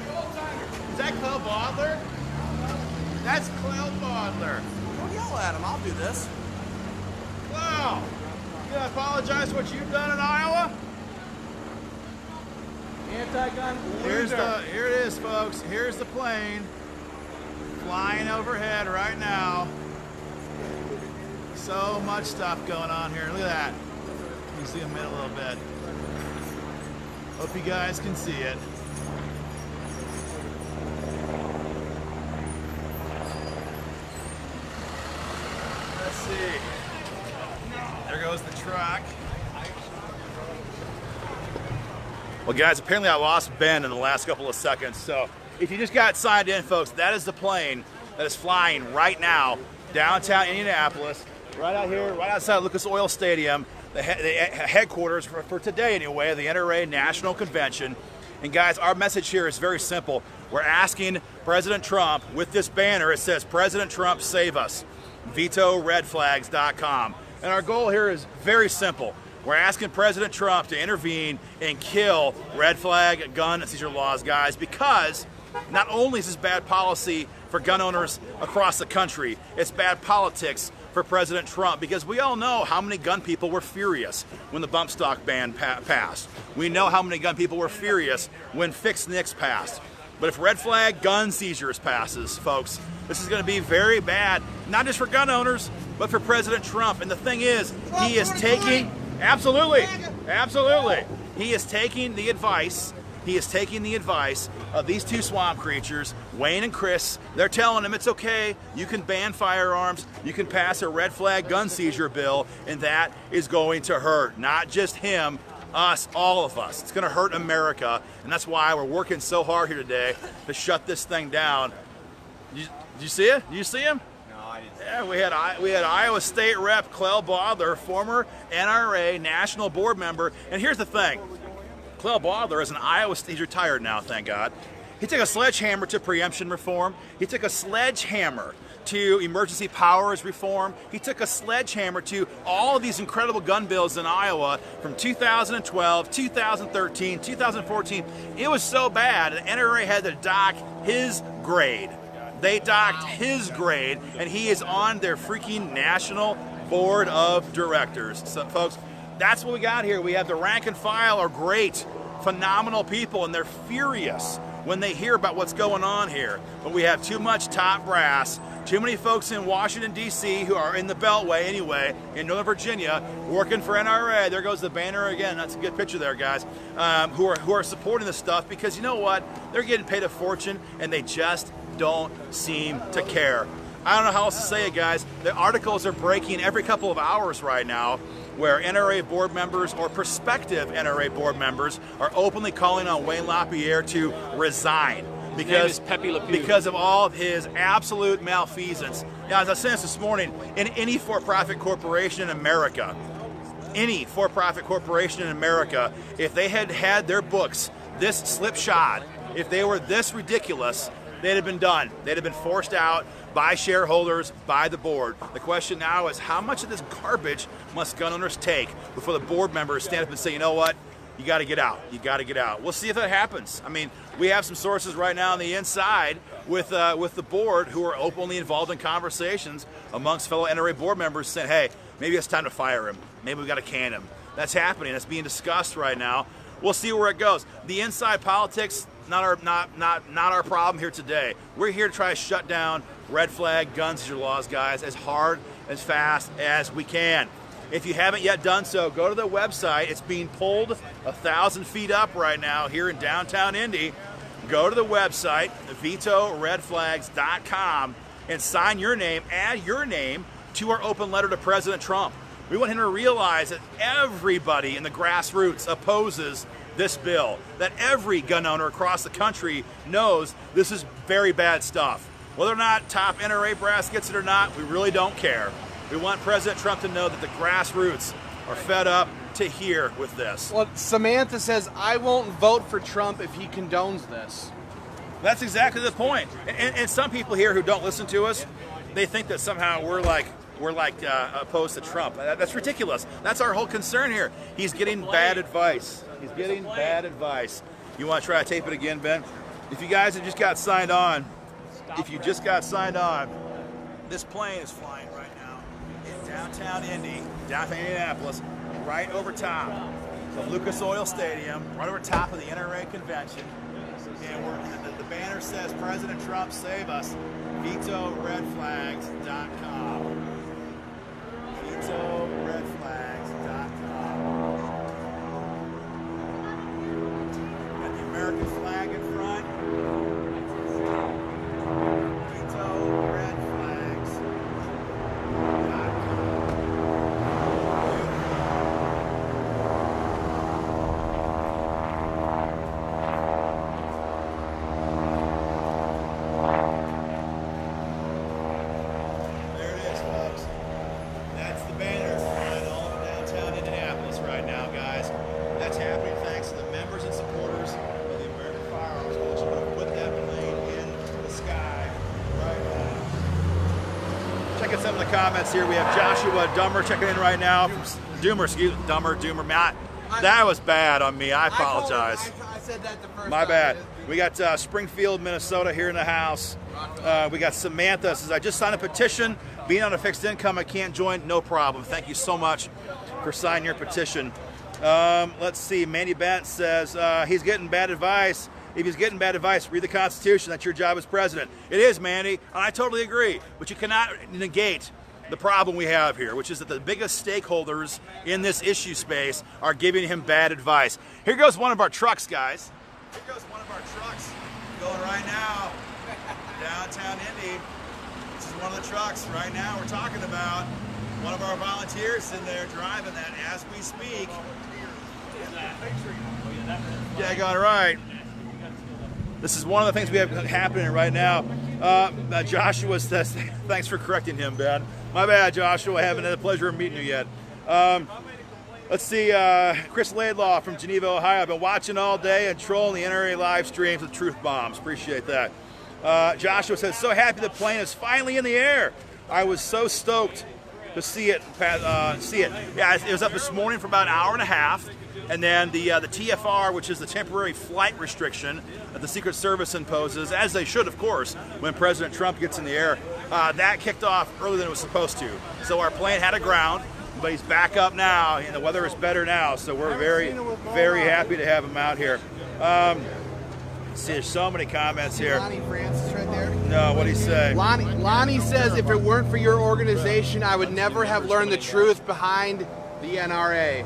Is that Clell Bodler? That's Clell Bodler. Don't yell at him. I'll do this. Wow. You gonna apologize for what you've done in Iowa? Anti-gun Here loser. it is, folks. Here's the plane flying overhead right now. So much stuff going on here. Look at that. You can see them in a little bit. Hope you guys can see it. Let's see. There goes the truck. Well, guys, apparently I lost Ben in the last couple of seconds. So if you just got signed in, folks, that is the plane that is flying right now downtown Indianapolis, right out here, right outside Lucas Oil Stadium, the headquarters for today anyway, the NRA National Convention. And guys, our message here is very simple. We're asking President Trump, with this banner, it says, President Trump, save us. VetoRedFlags.com. And our goal here is very simple. We're asking President Trump to intervene and kill red flag gun seizure laws, guys, because not only is this bad policy for gun owners across the country, it's bad politics for President Trump, because we all know how many gun people were furious when the bump stock ban passed. We know how many gun people were furious when Fix Nix passed. But if red flag gun seizures passes, folks, this is going to be very bad, not just for gun owners, but for President Trump. And the thing is, he is taking, absolutely, he is taking the advice of these two swamp creatures, Wayne and Chris. They're telling him it's okay, you can ban firearms, you can pass a red flag gun seizure bill, and that is going to hurt not just him, us, all of us. It's going to hurt America, and that's why we're working so hard here today to shut this thing down. Did you see it? Did you see him? No, I didn't. Yeah, we had Iowa State Rep Clell Bodler, former NRA national board member. And here's the thing. Clell Bodler is an Iowa State, he's retired now, thank God. He took a sledgehammer to preemption reform. He took a sledgehammer to emergency powers reform. He took a sledgehammer to all of these incredible gun bills in Iowa from 2012, 2013, 2014. It was so bad, the NRA had to dock his grade. They docked his grade, and he is on their freaking national board of directors. So, folks, that's what we got here. We have the rank and file are great, phenomenal people, and they're furious when they hear about what's going on here. But we have too much top brass, too many folks in Washington, D.C. who are in the Beltway anyway, in Northern Virginia, working for NRA. There goes the banner again. That's a good picture there, guys, who are supporting this stuff because you know what? They're getting paid a fortune, and they just don't seem to care. I don't know how else to say it, guys. The articles are breaking every couple of hours right now where NRA board members or prospective NRA board members are openly calling on Wayne LaPierre to resign because of all of his absolute malfeasance. Now, as I said this morning, in any for-profit corporation in America, if they had had their books this slipshod, if they were this ridiculous, they'd have been done. They'd have been forced out by shareholders, by the board. The question now is how much of this garbage must gun owners take before the board members stand up and say, you know what, you got to get out. You got to get out. We'll see if that happens. I mean, we have some sources right now on the inside with the board who are openly involved in conversations amongst fellow NRA board members saying, hey, maybe it's time to fire him. Maybe we got to can him. That's happening. That's being discussed right now. We'll see where it goes. The inside politics, not our problem here today. We're here to try to shut down red flag gun seizure laws, guys, as hard, as fast as we can. If you haven't yet done so, go to the website. It's being pulled 1,000 feet up right now here in downtown Indy. Go to the website, vetoredflags.com, and sign your name, add your name to our open letter to President Trump. We want him to realize that everybody in the grassroots opposes this bill, that every gun owner across the country knows this is very bad stuff. Whether or not top NRA brass gets it or not, we really don't care. We want President Trump to know that the grassroots are fed up to hear with this. Well, Samantha says, I won't vote for Trump if he condones this. That's exactly the point. And some people here who don't listen to us, they think that somehow we're opposed to Trump. That's ridiculous. That's our whole concern here. He's getting bad advice. He's getting bad advice. You want to try to tape it again, Ben? If you guys have just got signed on, this plane is flying right now in downtown Indy, downtown Indianapolis, right over top of Lucas Oil Stadium, right over top of the NRA convention. And the banner says, President Trump, save us. VetoRedFlags.com. VetoRedFlags.com. Got the American flag in front. Checking some of the comments here. We have Joshua Dummer checking in right now. Doomer. Matt, that was bad on me. I apologize. I said that the first My time. bad. We got Springfield, Minnesota here in the house. We got Samantha says, I just signed a petition. Being on a fixed income, I can't join. No problem. Thank you so much for signing your petition. Let's see. Mandy Bent says, he's getting bad advice. If he's getting bad advice, read the Constitution. That's your job as president. It is, Mandy, and I totally agree. But you cannot negate the problem we have here, which is that the biggest stakeholders in this issue space are giving him bad advice. Here goes one of our trucks, guys. Here goes one of our trucks going right now downtown Indy. This is one of the trucks right now we're talking about. One of our volunteers in there driving that as we speak. Yeah, got it right. This is one of the things we have happening right now. Joshua says, thanks for correcting him, Ben. My bad, Joshua. I haven't had the pleasure of meeting you yet. Let's see, Chris Laidlaw from Geneva, Ohio. I've been watching all day and trolling the NRA live streams with truth bombs. Appreciate that. Joshua says, so happy the plane is finally in the air. I was so stoked to see it. Yeah, it was up this morning for about an hour and a half. And then the TFR, which is the temporary flight restriction that the Secret Service imposes, as they should, of course, when President Trump gets in the air, that kicked off earlier than it was supposed to. So our plane had to ground, but he's back up now, and the weather is better now. So we're very, very happy to have him out here. See, there's so many comments here. Lonnie Francis right there. No, what'd he say? Lonnie says, if it weren't for your organization, I would never have learned the truth behind the NRA.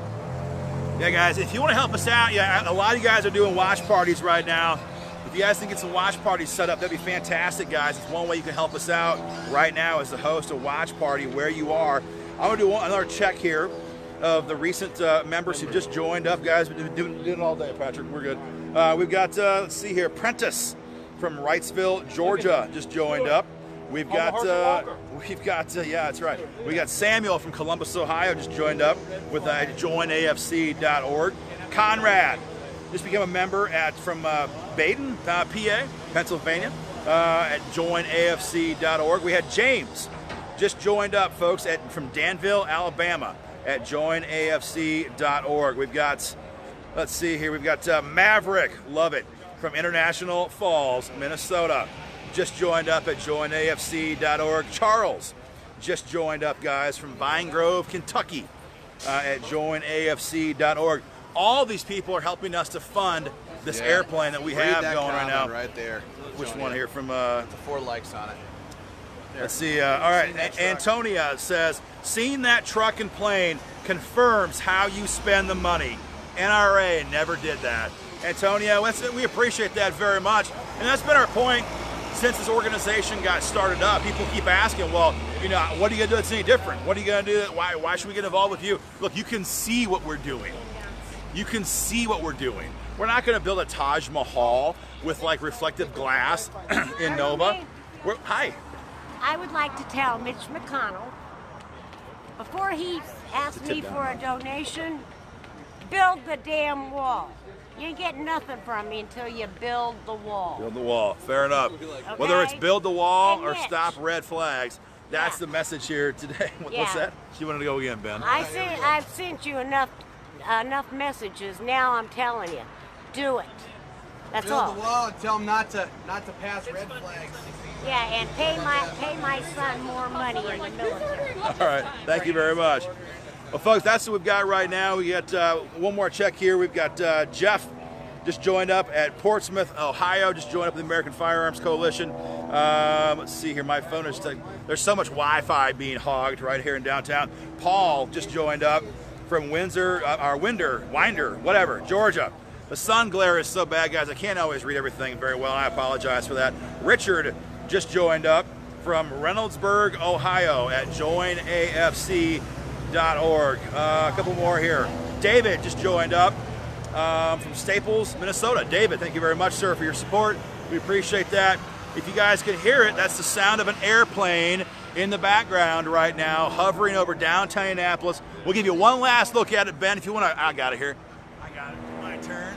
Yeah, guys, if you want to help us out, yeah, a lot of you guys are doing watch parties right now. If you guys can get some watch parties set up, that'd be fantastic, guys. It's one way you can help us out right now is to host a watch party where you are. I'm going to do another check here of the recent members who just joined up, guys. We've been doing it all day, Patrick. We're good. We've got, let's see here, Prentice from Wrightsville, Georgia, just joined up. We've got, yeah, that's right. We got Samuel from Columbus, Ohio, just joined up with joinafc.org. Conrad just became a member from Baden, PA, Pennsylvania, at joinafc.org. We had James just joined up, folks, from Danville, Alabama, at joinafc.org. We've got, let's see here, we've got Maverick, love it, from International Falls, Minnesota. Just joined up at joinafc.org. Charles just joined up, guys, from Vine Grove, Kentucky, at joinafc.org. All these people are helping us to fund this airplane that we have going right now. Right there. Which one here from? The 4 likes on it. There. Let's see. All right, Antonia says, "Seeing that truck and plane confirms how you spend the money. NRA never did that." Antonia, we appreciate that very much, and that's been our point. Since this organization got started up, people keep asking, well, you know, what are you going to do that's any different? What are you going to do? Why should we get involved with you? Look, you can see what we're doing. You can see what we're doing. We're not going to build a Taj Mahal with like reflective glass in Nova. Hi. I would like to tell Mitch McConnell, before he asks me for a donation, build the damn wall. You get nothing from me until you build the wall. Build the wall. Fair enough. Okay. Whether it's build the wall or stop red flags, that's the message here today. What's that? She wanted to go again, Ben. I've sent you enough messages. Now I'm telling you, do it. That's all. Build the wall and tell them not to pass red flags. Yeah, and pay my son more money in the military. All right. Thank you very much. Well, folks, that's what we've got right now. We got one more check here. We've got Jeff just joined up at Portsmouth, Ohio, just joined up with the American Firearms Coalition. Let's see here. My phone is there's so much Wi-Fi being hogged right here in downtown. Paul just joined up from Winder, whatever, Georgia. The sun glare is so bad, guys. I can't always read everything very well, and I apologize for that. Richard just joined up from Reynoldsburg, Ohio, at joinafc.org. A couple more here. David just joined up from Staples, Minnesota. David, thank you very much, sir, for your support. We appreciate that. If you guys can hear it, that's the sound of an airplane in the background right now, hovering over downtown Indianapolis. We'll give you one last look at it, Ben, if you want to. I got it here. I got it. My turn.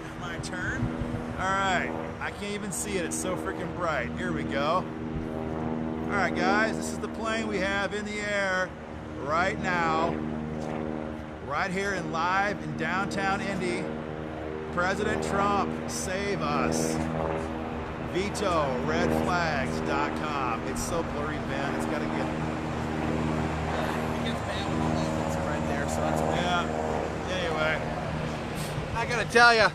All right. I can't even see it. It's so freaking bright. Here we go. All right, guys, this is the plane we have in the air right now, right here live in downtown Indy. President Trump, save us. Veto redflags.com. It's so blurry, Ben. It's got to get. It gets bad when the logos are right there, so that's cool. Yeah. Anyway, I gotta tell you.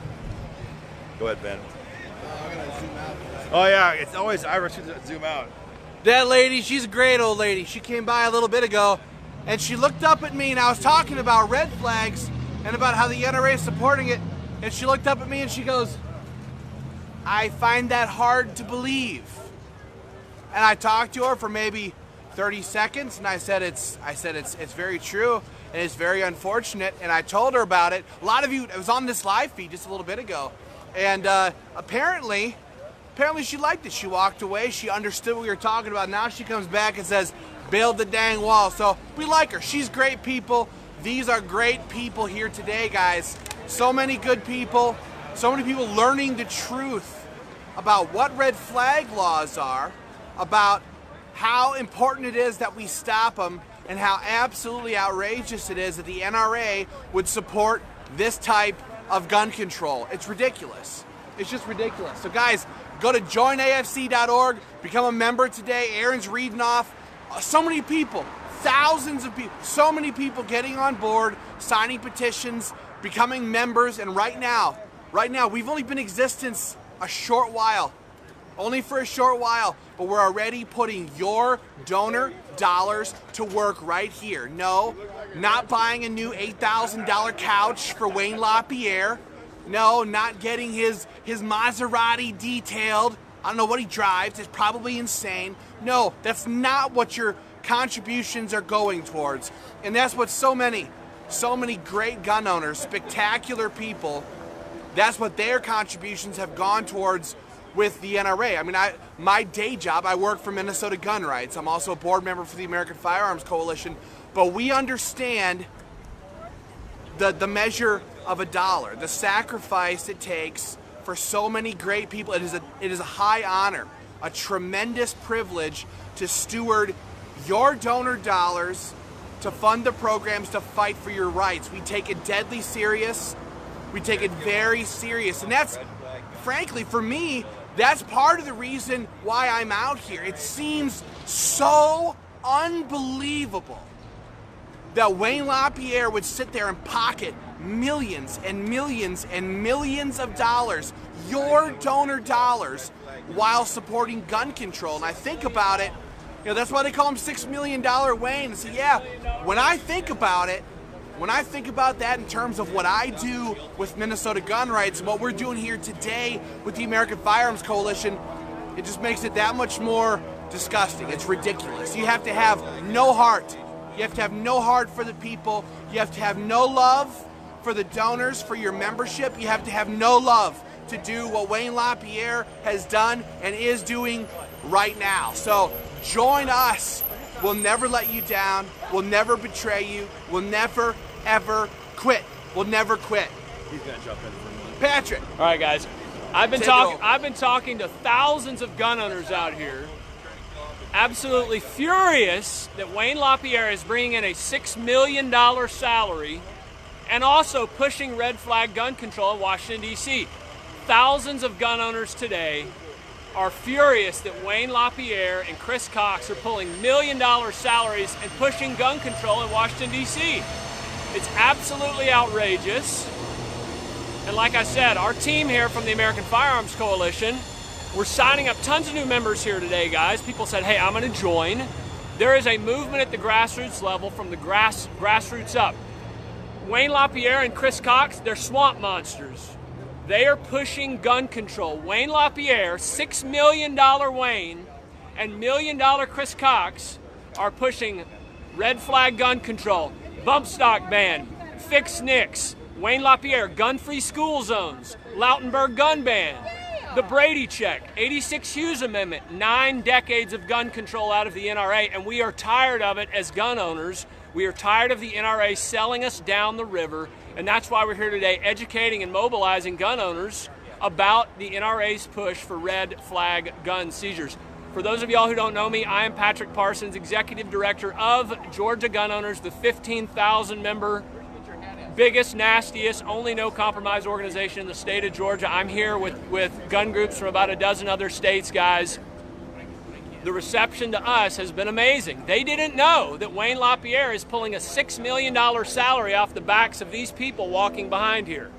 Go ahead, Ben. I'm gonna zoom out. Oh yeah, it's always Irish to zoom out. That lady, she's a great old lady. She came by a little bit ago, and she looked up at me, and I was talking about red flags and about how the NRA is supporting it, and she looked up at me and she goes, "I find that hard to believe." And I talked to her for maybe 30 seconds, and I said it's very true, and it's very unfortunate, and I told her about it. A lot of you, it was on this live feed just a little bit ago, and apparently she liked it. She walked away. She understood what we were talking about. Now she comes back and says, build the dang wall. So we like her. She's great people. These are great people here today, guys. So many good people. So many people learning the truth about what red flag laws are, about how important it is that we stop them, and how absolutely outrageous it is that the NRA would support this type of gun control. It's ridiculous. It's just ridiculous. So guys, go to joinafc.org, become a member today. Aaron's reading off so many people, thousands of people, so many people getting on board, signing petitions, becoming members, and right now, we've only been in existence a short while, only for a short while, but we're already putting your donor dollars to work right here. No, not buying a new $8,000 couch for Wayne LaPierre. No, not getting his Maserati detailed. I don't know what he drives. It's probably insane. No, that's not what your contributions are going towards. And that's what so many great gun owners, spectacular people, that's what their contributions have gone towards with the NRA. I mean, my day job, I work for Minnesota Gun Rights. I'm also a board member for the American Firearms Coalition. But we understand the measure of a dollar, the sacrifice it takes for so many great people. It is a high honor, a tremendous privilege to steward your donor dollars to fund the programs to fight for your rights. We take it deadly serious. We take it very serious. And that's, frankly, for me, that's part of the reason why I'm out here. It seems so unbelievable that Wayne LaPierre would sit there and pocket millions and millions and millions of dollars, your donor dollars, while supporting gun control. And I think about it, you know, that's why they call him $6 Million Wayne. So yeah, when I think about it, when I think about that in terms of what I do with Minnesota Gun Rights and what we're doing here today with the American Firearms Coalition, it just makes it that much more disgusting. It's ridiculous. You have to have no heart. You have to have no heart for the people. You have to have no love for the donors, for your membership. You have to have no love to do what Wayne LaPierre has done and is doing right now. So join us. We'll never let you down. We'll never betray you. We'll never, ever quit. We'll never quit. He's gonna jump in for a minute. Patrick. All right, guys. I've been talking to thousands of gun owners out here, absolutely furious that Wayne LaPierre is bringing in a $6 million salary and also pushing red flag gun control in Washington, D.C. Thousands of gun owners today are furious that Wayne LaPierre and Chris Cox are pulling $1 million salaries and pushing gun control in Washington, D.C. It's absolutely outrageous. And like I said, our team here from the American Firearms Coalition, we're signing up tons of new members here today, guys. People said, hey, I'm going to join. There is a movement at the grassroots level from the grassroots up. Wayne LaPierre and Chris Cox, they're swamp monsters. They are pushing gun control. Wayne LaPierre, $6 million Wayne, and $1 million Chris Cox are pushing red flag gun control, bump stock ban, fix NICS, Wayne LaPierre, gun-free school zones, Lautenberg gun ban, the Brady check, 86 Hughes Amendment, 9 decades of gun control out of the NRA, and we are tired of it as gun owners. We are tired of the NRA selling us down the river, and that's why we're here today educating and mobilizing gun owners about the NRA's push for red flag gun seizures. For those of y'all who don't know me, I am Patrick Parsons, Executive Director of Georgia Gun Owners, the 15,000 member, biggest, nastiest, only no compromise organization in the state of Georgia. I'm here with gun groups from about a dozen other states, guys. The reception to us has been amazing. They didn't know that Wayne LaPierre is pulling a $6 million salary off the backs of these people walking behind here.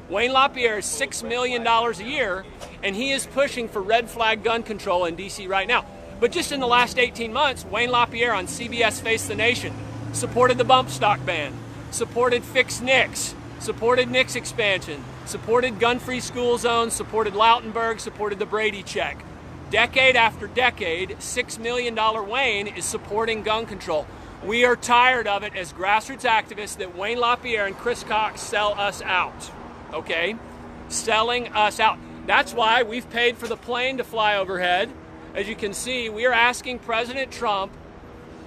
Wayne LaPierre is $6 million a year, and he is pushing for red flag gun control in D.C. right now. But just in the last 18 months, Wayne LaPierre on CBS Face the Nation supported the bump stock ban, supported fix NICS, supported NICS expansion, supported gun-free school zones, supported Lautenberg, supported the Brady check. Decade after decade, $6 million Wayne is supporting gun control. We are tired of it as grassroots activists that Wayne LaPierre and Chris Cox sell us out, okay? Selling us out. That's why we've paid for the plane to fly overhead. As you can see, we are asking President Trump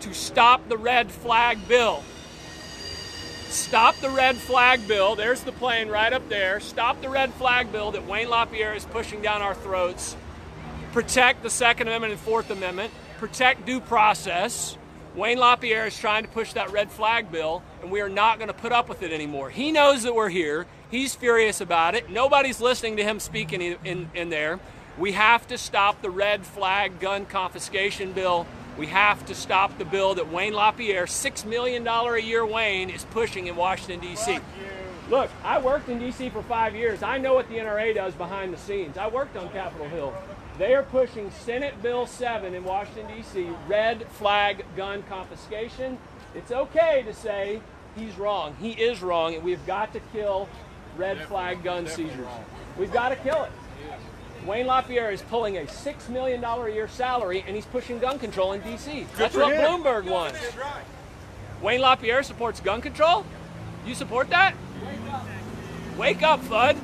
to stop the red flag bill. Stop the red flag bill. There's the plane right up there. Stop the red flag bill that Wayne LaPierre is pushing down our throats. Protect the Second Amendment and Fourth Amendment. Protect due process. Wayne LaPierre is trying to push that red flag bill, and we are not going to put up with it anymore. He knows that we're here. He's furious about it. Nobody's listening to him speaking in there. We have to stop the red flag gun confiscation bill. We have to stop the bill that Wayne LaPierre, $6 million a year Wayne, is pushing in Washington, D.C. Look, I worked in D.C. for 5 years. I know what the NRA does behind the scenes. I worked on Capitol Hill. They are pushing Senate Bill 7 in Washington, D.C., red flag gun confiscation. It's okay to say he's wrong. He is wrong, and we've got to kill red flag gun seizures. We've got to kill it. Wayne LaPierre is pulling a $6 million a year salary, and he's pushing gun control in D.C. That's what Bloomberg wants. Wayne LaPierre supports gun control? You support that? Wake up, Fudd.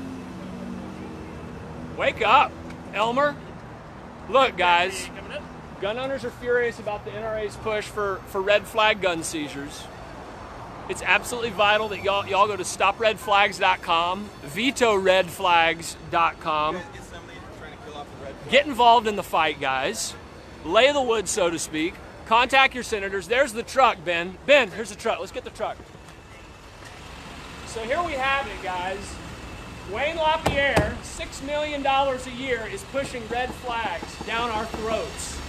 Wake up, Elmer. Look, guys, gun owners are furious about the NRA's push for red flag gun seizures. It's absolutely vital that y'all go to stopredflags.com, vetoredflags.com. Get involved in the fight, guys. Lay the wood, so to speak. Contact your senators. There's the truck, Ben. Ben, here's the truck. Let's get the truck. So here we have it, guys. Wayne LaPierre, $6 million a year, is pushing red flags down our throats.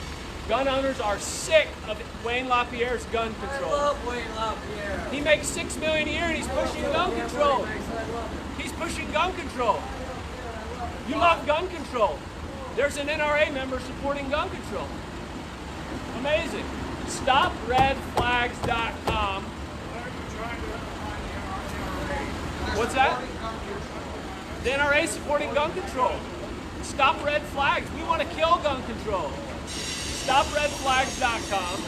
Gun owners are sick of Wayne LaPierre's gun control. I love Wayne LaPierre. He makes $6 million a year and he's pushing gun control. He's pushing gun control. You love gun control. There's an NRA member supporting gun control. Amazing. StopRedFlags.com. What's that? The NRA supporting gun control. Stop red flags. We want to kill gun control. StopRedFlags.com.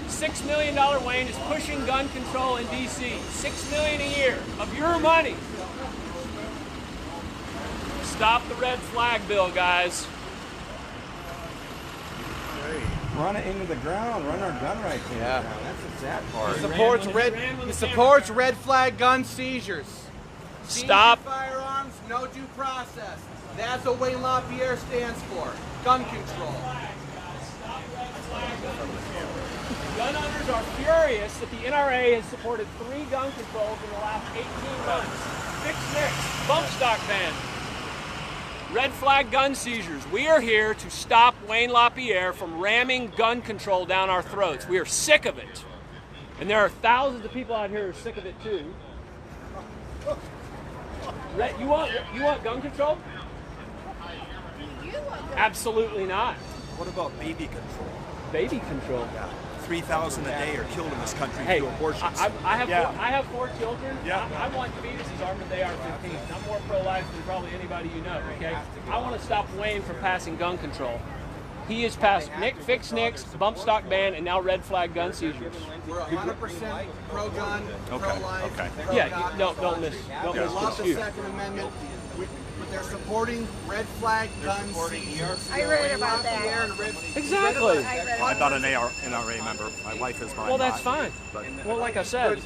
$6 million Wayne is pushing gun control in D.C. $6 million a year of your money. Stop the red flag bill, guys. Run it into the ground. Run our gun rights into the ground. That's the sad part. He supports red flag gun seizures. Stop. Seizure firearms, no due process. That's what Wayne LaPierre stands for. Gun control. Gun owners are furious that the NRA has supported 3 gun controls in the last 18 months. Fix next. Bump stock ban. Red flag gun seizures. We are here to stop Wayne LaPierre from ramming gun control down our throats. We are sick of it. And there are thousands of people out here who are sick of it too. You want gun control? Absolutely not. What about baby control? Baby control? Yeah. 3,000 a day are killed in this country Hey, through abortions. I have 4 children. Yeah. I want fetuses armed with AR-15s. I'm more pro-life than probably anybody you know, okay? I want to stop Wayne from passing gun control. He has passed fix Nix, bump stock ban, and now red flag gun seizures. We're 100% pro-gun, pro-life, pro-God. Yeah, don't miss We love the excuse. Second Amendment. They're supporting red flag gun seizures. I read about that. Exactly. I'm not an NRA member. My wife is, but Well, I'm that's not. fine. But Well, like I said,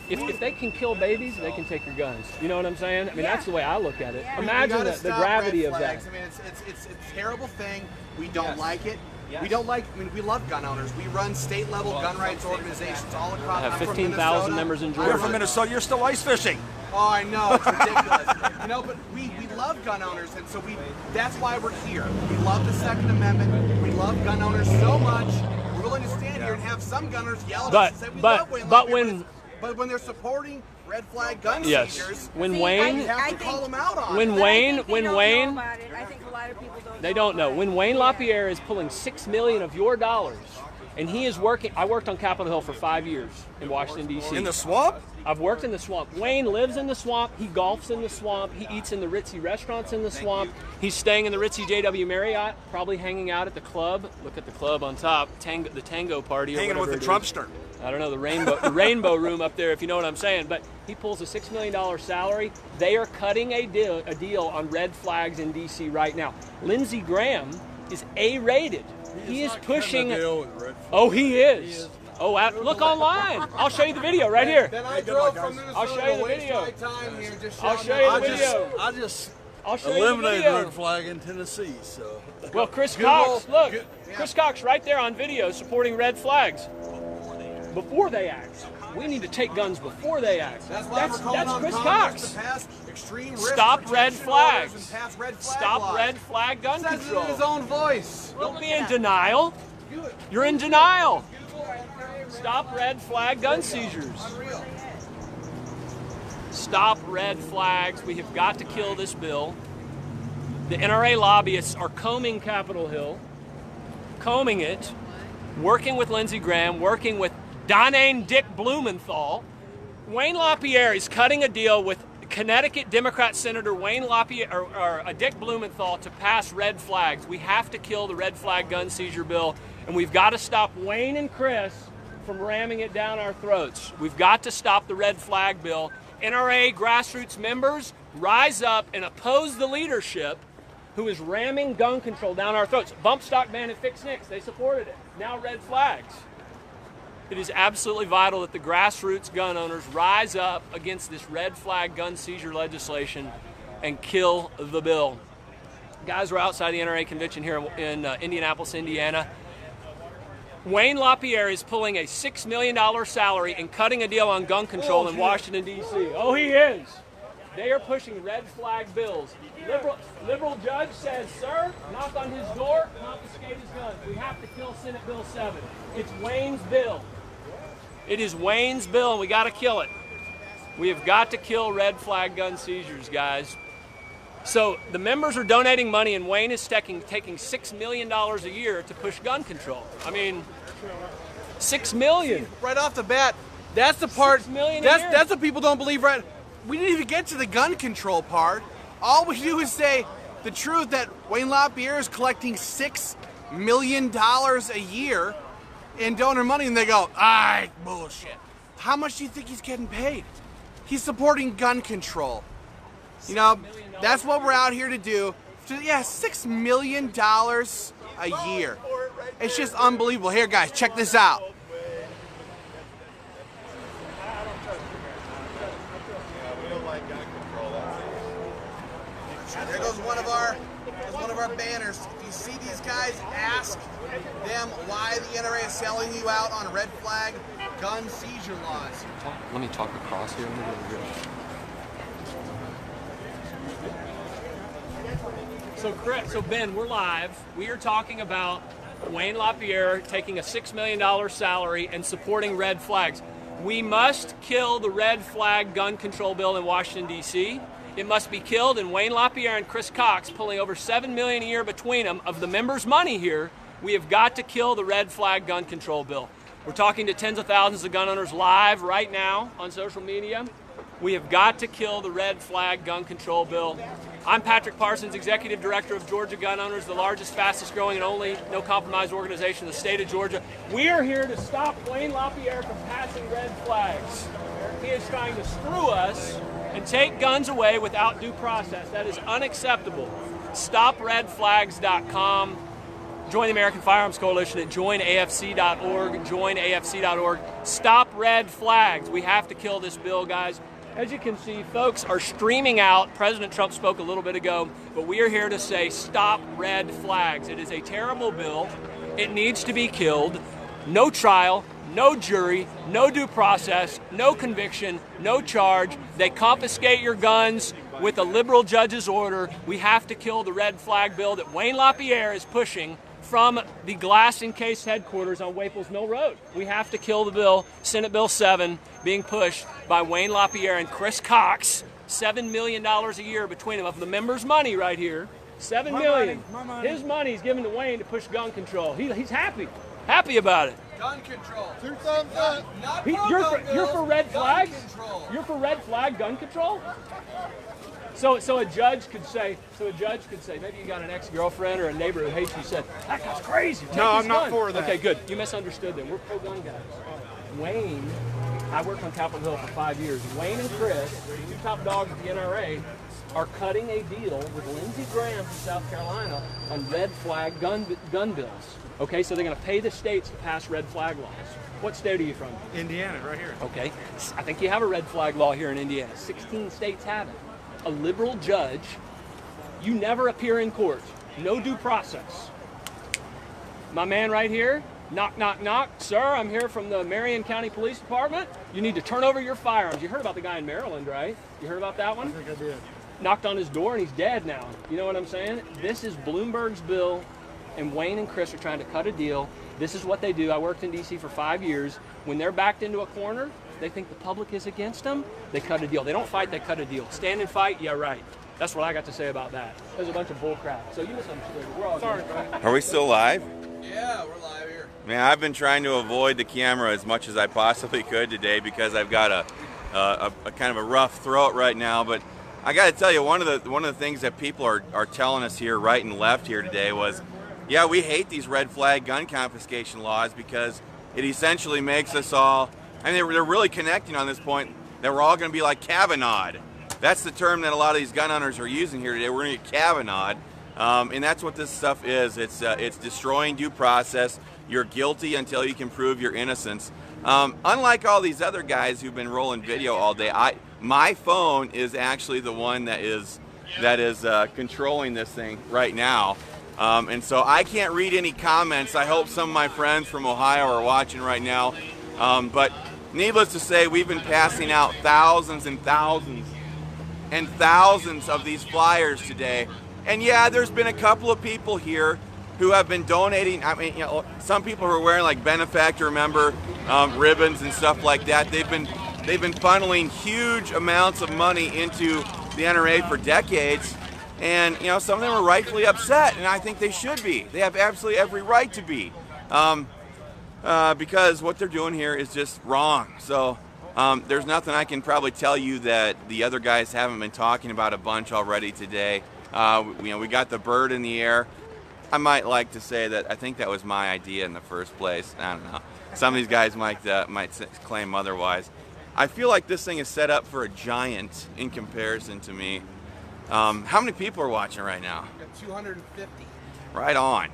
if they can kill babies, they can take your guns. You know what I'm saying? I mean, that's the way I look at it. Imagine the gravity of that. I mean, it's a terrible thing. We don't like it. We don't like, I mean, we love gun owners. We run state-level gun rights organizations all across. I have I'm from 15,000 Minnesota. members in you're Georgia. from Minnesota. You're still ice fishing. Oh, I know, it's ridiculous. But we love gun owners, and so that's why we're here. We love the Second Amendment. We love gun owners so much. We're willing to stand here and have some gunners yell at us and say we love Wayne LaPierre, but when they're supporting red flag gun seizures, when Wayne, you have to call them out on when it. Wayne, I think a lot of people don't they know don't know. about When Wayne LaPierre is pulling $6 million of your dollars, and he is working. I worked on Capitol Hill for 5 years in Washington, D.C. In the swamp? I've worked in the swamp. Wayne lives in the swamp. He golfs in the swamp. He eats in the ritzy restaurants in the swamp. He's staying in the ritzy JW Marriott, probably hanging out at the club. Look at the club on top, the tango party. Hanging with the Trumpster. I don't know, the rainbow room up there, if you know what I'm saying. But he pulls a $6 million salary. They are cutting a deal on red flags in D.C. right now. Lindsey Graham is A-rated. He is pushing. Oh, he is. Oh, look online. I'll show you the video right here. Then I drove from Minnesota. I'll show you the video. I'll show you the video. I'll show eliminated you the video. Red Flag in Tennessee, so. Well, Chris Cox, look. Chris Cox right there on video supporting Red Flags. Before they act. We need to take guns before they act. That's Chris Cox. Stop red flags. Stop red flag gun control. Says it in his own voice. Don't be in denial. You're in denial. Stop red flag gun seizures. Stop red flags. We have got to kill this bill. The NRA lobbyists are combing Capitol Hill, combing it, working with Lindsey Graham, working with Donane Dick Blumenthal. Wayne LaPierre is cutting a deal with Connecticut Democrat Senator Wayne LaPierre or Dick Blumenthal to pass red flags. We have to kill the red flag gun seizure bill, and we've got to stop Wayne and Chris from ramming it down our throats. We've got to stop the red flag bill. NRA grassroots members, rise up and oppose the leadership who is ramming gun control down our throats. Bump stock ban and fix NICS, they supported it. Now red flags. It is absolutely vital that the grassroots gun owners rise up against this red flag gun seizure legislation and kill the bill. Guys, we're outside the NRA convention here in Indianapolis, Indiana. Wayne LaPierre is pulling a $6 million salary and cutting a deal on gun control in Washington, D.C. Oh, he is. They are pushing red flag bills. Liberal judge says, sir, knock on his door, confiscate his guns. We have to kill Senate Bill 7. It's Wayne's bill. It is Wayne's bill, and we got to kill it. We have got to kill red flag gun seizures, guys. So the members are donating money, and Wayne is taking $6 million a year to push gun control. I mean, $6 million. Right off the bat, that's the part. $6 million That's what people don't believe. Right? We didn't even get to the gun control part. All we do is say the truth that Wayne LaPierre is collecting $6 million a year in donor money, and they go, bullshit. How much do you think he's getting paid? He's supporting gun control. You know, that's what we're out here to do. Yeah, $6 million a year. It's just unbelievable. Here, guys, check this out. There goes one of our banners. If you see these guys, ask them why the NRA is selling you out on red flag gun seizure laws. Let me talk across here. So Ben, we're live. We are talking about Wayne LaPierre taking a $6 million salary and supporting red flags. We must kill the red flag gun control bill in Washington, D.C. It must be killed, and Wayne LaPierre and Chris Cox, pulling over $7 million a year between them of the members' money here, we have got to kill the red flag gun control bill. We're talking to tens of thousands of gun owners live right now on social media. We have got to kill the red flag gun control bill. I'm Patrick Parsons, Executive Director of Georgia Gun Owners, the largest, fastest growing, and only no-compromise organization in the state of Georgia. We are here to stop Wayne LaPierre from passing red flags. He is trying to screw us and take guns away without due process. That is unacceptable. StopRedFlags.com. Join the American Firearms Coalition at joinafc.org. Joinafc.org. Stop red flags. We have to kill this bill, guys. As you can see, folks are streaming out. President Trump spoke a little bit ago, but we are here to say stop red flags. It is a terrible bill. It needs to be killed. No trial, no jury, no due process, no conviction, no charge. They confiscate your guns with a liberal judge's order. We have to kill the red flag bill that Wayne LaPierre is pushing from the glass encased headquarters on Waples Mill Road. We have to kill the bill, Senate Bill 7, being pushed by Wayne LaPierre and Chris Cox. $7 million a year between them of the members' money right here. $7 million. His money is given to Wayne to push gun control. He's happy about it. Gun control. You're for red flags? You're for red flag gun control? So a judge could say, maybe you got an ex-girlfriend or a neighbor who hates you, said, that guy's crazy. No, I'm not for that. Okay, good. You misunderstood then. We're pro-gun guys. Wayne, I worked on Capitol Hill for 5 years. Wayne and Chris, the two top dogs at the NRA, are cutting a deal with Lindsey Graham from South Carolina on red flag gun bills. Okay, so they're going to pay the states to pass red flag laws. What state are you from? Indiana, right here. Okay, I think you have a red flag law here in Indiana. 16 states have it. A liberal judge, you never appear in court. No due process. My man right here, knock, knock, knock. Sir, I'm here from the Marion County Police Department. You need to turn over your firearms. You heard about the guy in Maryland, right? You heard about that one? I think I did. Knocked on his door and he's dead now. You know what I'm saying? This is Bloomberg's bill, and Wayne and Chris are trying to cut a deal. This is what they do. I worked in D.C. for 5 years. When they're backed into a corner, they think the public is against them, they cut a deal. They don't fight, they cut a deal. Stand and fight, yeah, right. That's what I got to say about that. There's a bunch of bull crap. So you misunderstood. We're all sorry. Are we still live? Yeah, we're live here. Man, I've been trying to avoid the camera as much as I possibly could today because I've got a kind of a rough throat right now. But I got to tell you, one of the things that people are telling us here, right and left here today, was, yeah, we hate these red flag gun confiscation laws because it essentially makes us all, I mean, they're really connecting on this point that we're all going to be like Kavanaugh. That's the term that a lot of these gun owners are using here today. We're going to get Kavanaugh. And that's what this stuff is. It's destroying due process. You're guilty until you can prove your innocence. Unlike all these other guys who've been rolling video all day, my phone is actually the one that is controlling this thing right now. And so I can't read any comments. I hope some of my friends from Ohio are watching right now. But needless to say, we've been passing out thousands and thousands and thousands of these flyers today. And yeah, there's been a couple of people here who have been donating. I mean, you know, some people who are wearing like benefactor member ribbons and stuff like that. They've been funneling huge amounts of money into the NRA for decades. And you know, some of them are rightfully upset, and I think they should be. They have absolutely every right to be, because what they're doing here is just wrong. So there's nothing I can probably tell you that the other guys haven't been talking about a bunch already today. We got the bird in the air. I might like to say that I think that was my idea in the first place. I don't know. Some of these guys might claim otherwise. I feel like this thing is set up for a giant in comparison to me. How many people are watching right now? We've got 250. Right on.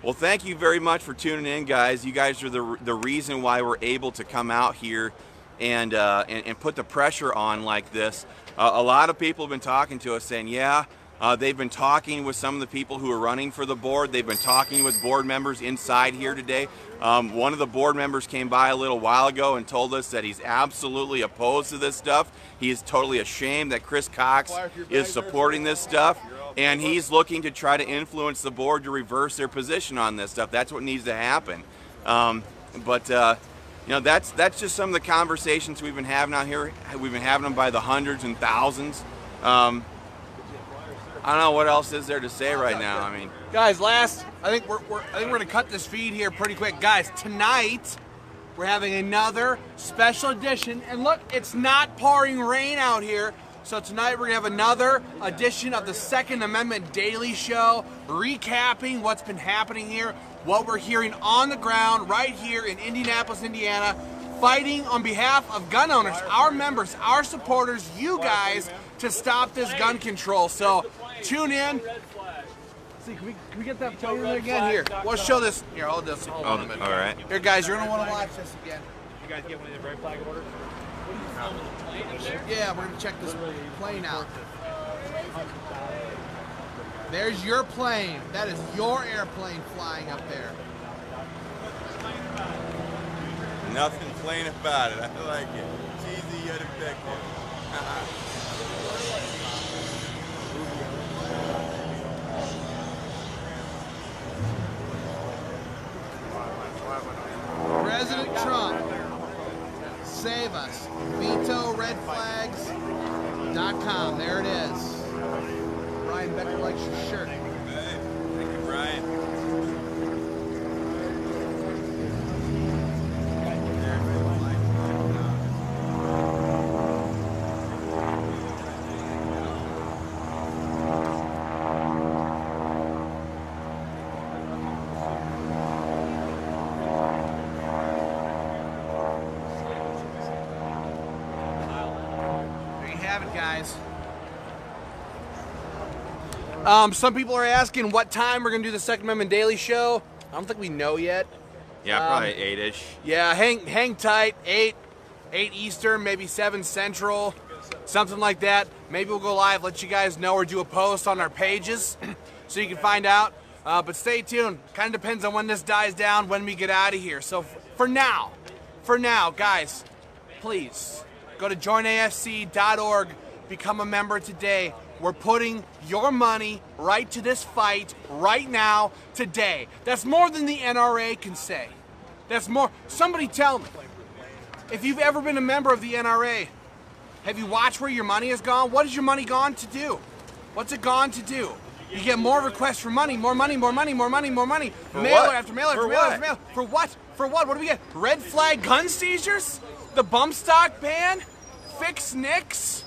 Well, thank you very much for tuning in, guys. You guys are the reason why we're able to come out here and put the pressure on like this. A lot of people have been talking to us saying, yeah, they've been talking with some of the people who are running for the board. They've been talking with board members inside here today. One of the board members came by a little while ago and told us that he's absolutely opposed to this stuff. He is totally ashamed that Chris Cox is supporting this stuff, and he's looking to try to influence the board to reverse their position on this stuff. That's what needs to happen. You know, that's just some of the conversations we've been having out here. We've been having them by the hundreds and thousands. I don't know what else is there to say right now. I mean, guys, I think we're gonna cut this feed here pretty quick, guys. Tonight we're having another special edition, and look, it's not pouring rain out here. So tonight we're gonna have another edition of the Second Amendment Daily Show, recapping what's been happening here, what we're hearing on the ground right here in Indianapolis, Indiana, fighting on behalf of gun owners, our members, our supporters, you guys, to stop this gun control. So tune in. See, can we get that photo there again? Here, we'll show this. Here, hold this. Hold on a minute. All right. Here, guys, you're gonna want to watch this again. You guys get one of the red flag orders? What are you filming, the plane up there? Yeah, we're gonna check this plane out. There's your plane. That is your airplane flying up there. Nothing plain about it. I like it. Cheesy yet effective. President Trump, save us. VetoRedFlags.com. There it is. Brian Becker likes your shirt. Hey, thank you, Brian. There you have it, guys. Some people are asking what time we're going to do the Second Amendment Daily Show. I don't think we know yet. Yeah, probably 8-ish. Yeah, hang tight. 8 Eastern, maybe 7 Central, something like that. Maybe we'll go live, let you guys know, or do a post on our pages so you can find out. But stay tuned. Kind of depends on when this dies down, when we get out of here. So for now, guys, please go to joinafc.org, become a member today. We're putting your money right to this fight right now, today. That's more than the NRA can say. That's more. Somebody tell me, if you've ever been a member of the NRA, have you watched where your money has gone? What has your money gone to do? What's it gone to do? You get more requests for money, more money, more money, more money, more money. Mailer after mailer after mailer after mailer. For what? For what? What do we get? Red Flag Gun Seizures? The bump stock ban? Fix Nicks?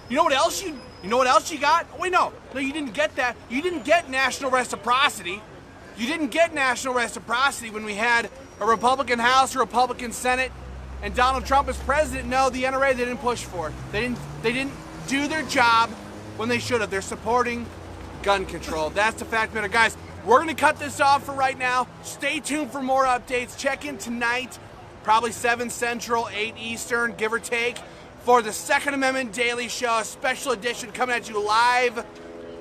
You know what else you got? Oh, wait, no, you didn't get that. You didn't get national reciprocity. You didn't get national reciprocity when we had a Republican House, a Republican Senate, and Donald Trump as president. No, the NRA, they didn't push for it. They didn't do their job when they should have. They're supporting gun control. That's the fact matter. Guys, we're going to cut this off for right now. Stay tuned for more updates. Check in tonight, probably 7 Central, 8 Eastern, give or take, for the Second Amendment Daily Show, a special edition coming at you live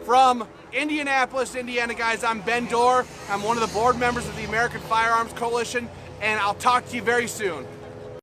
from Indianapolis, Indiana. Guys, I'm Ben Dorr. I'm one of the board members of the American Firearms Coalition, and I'll talk to you very soon.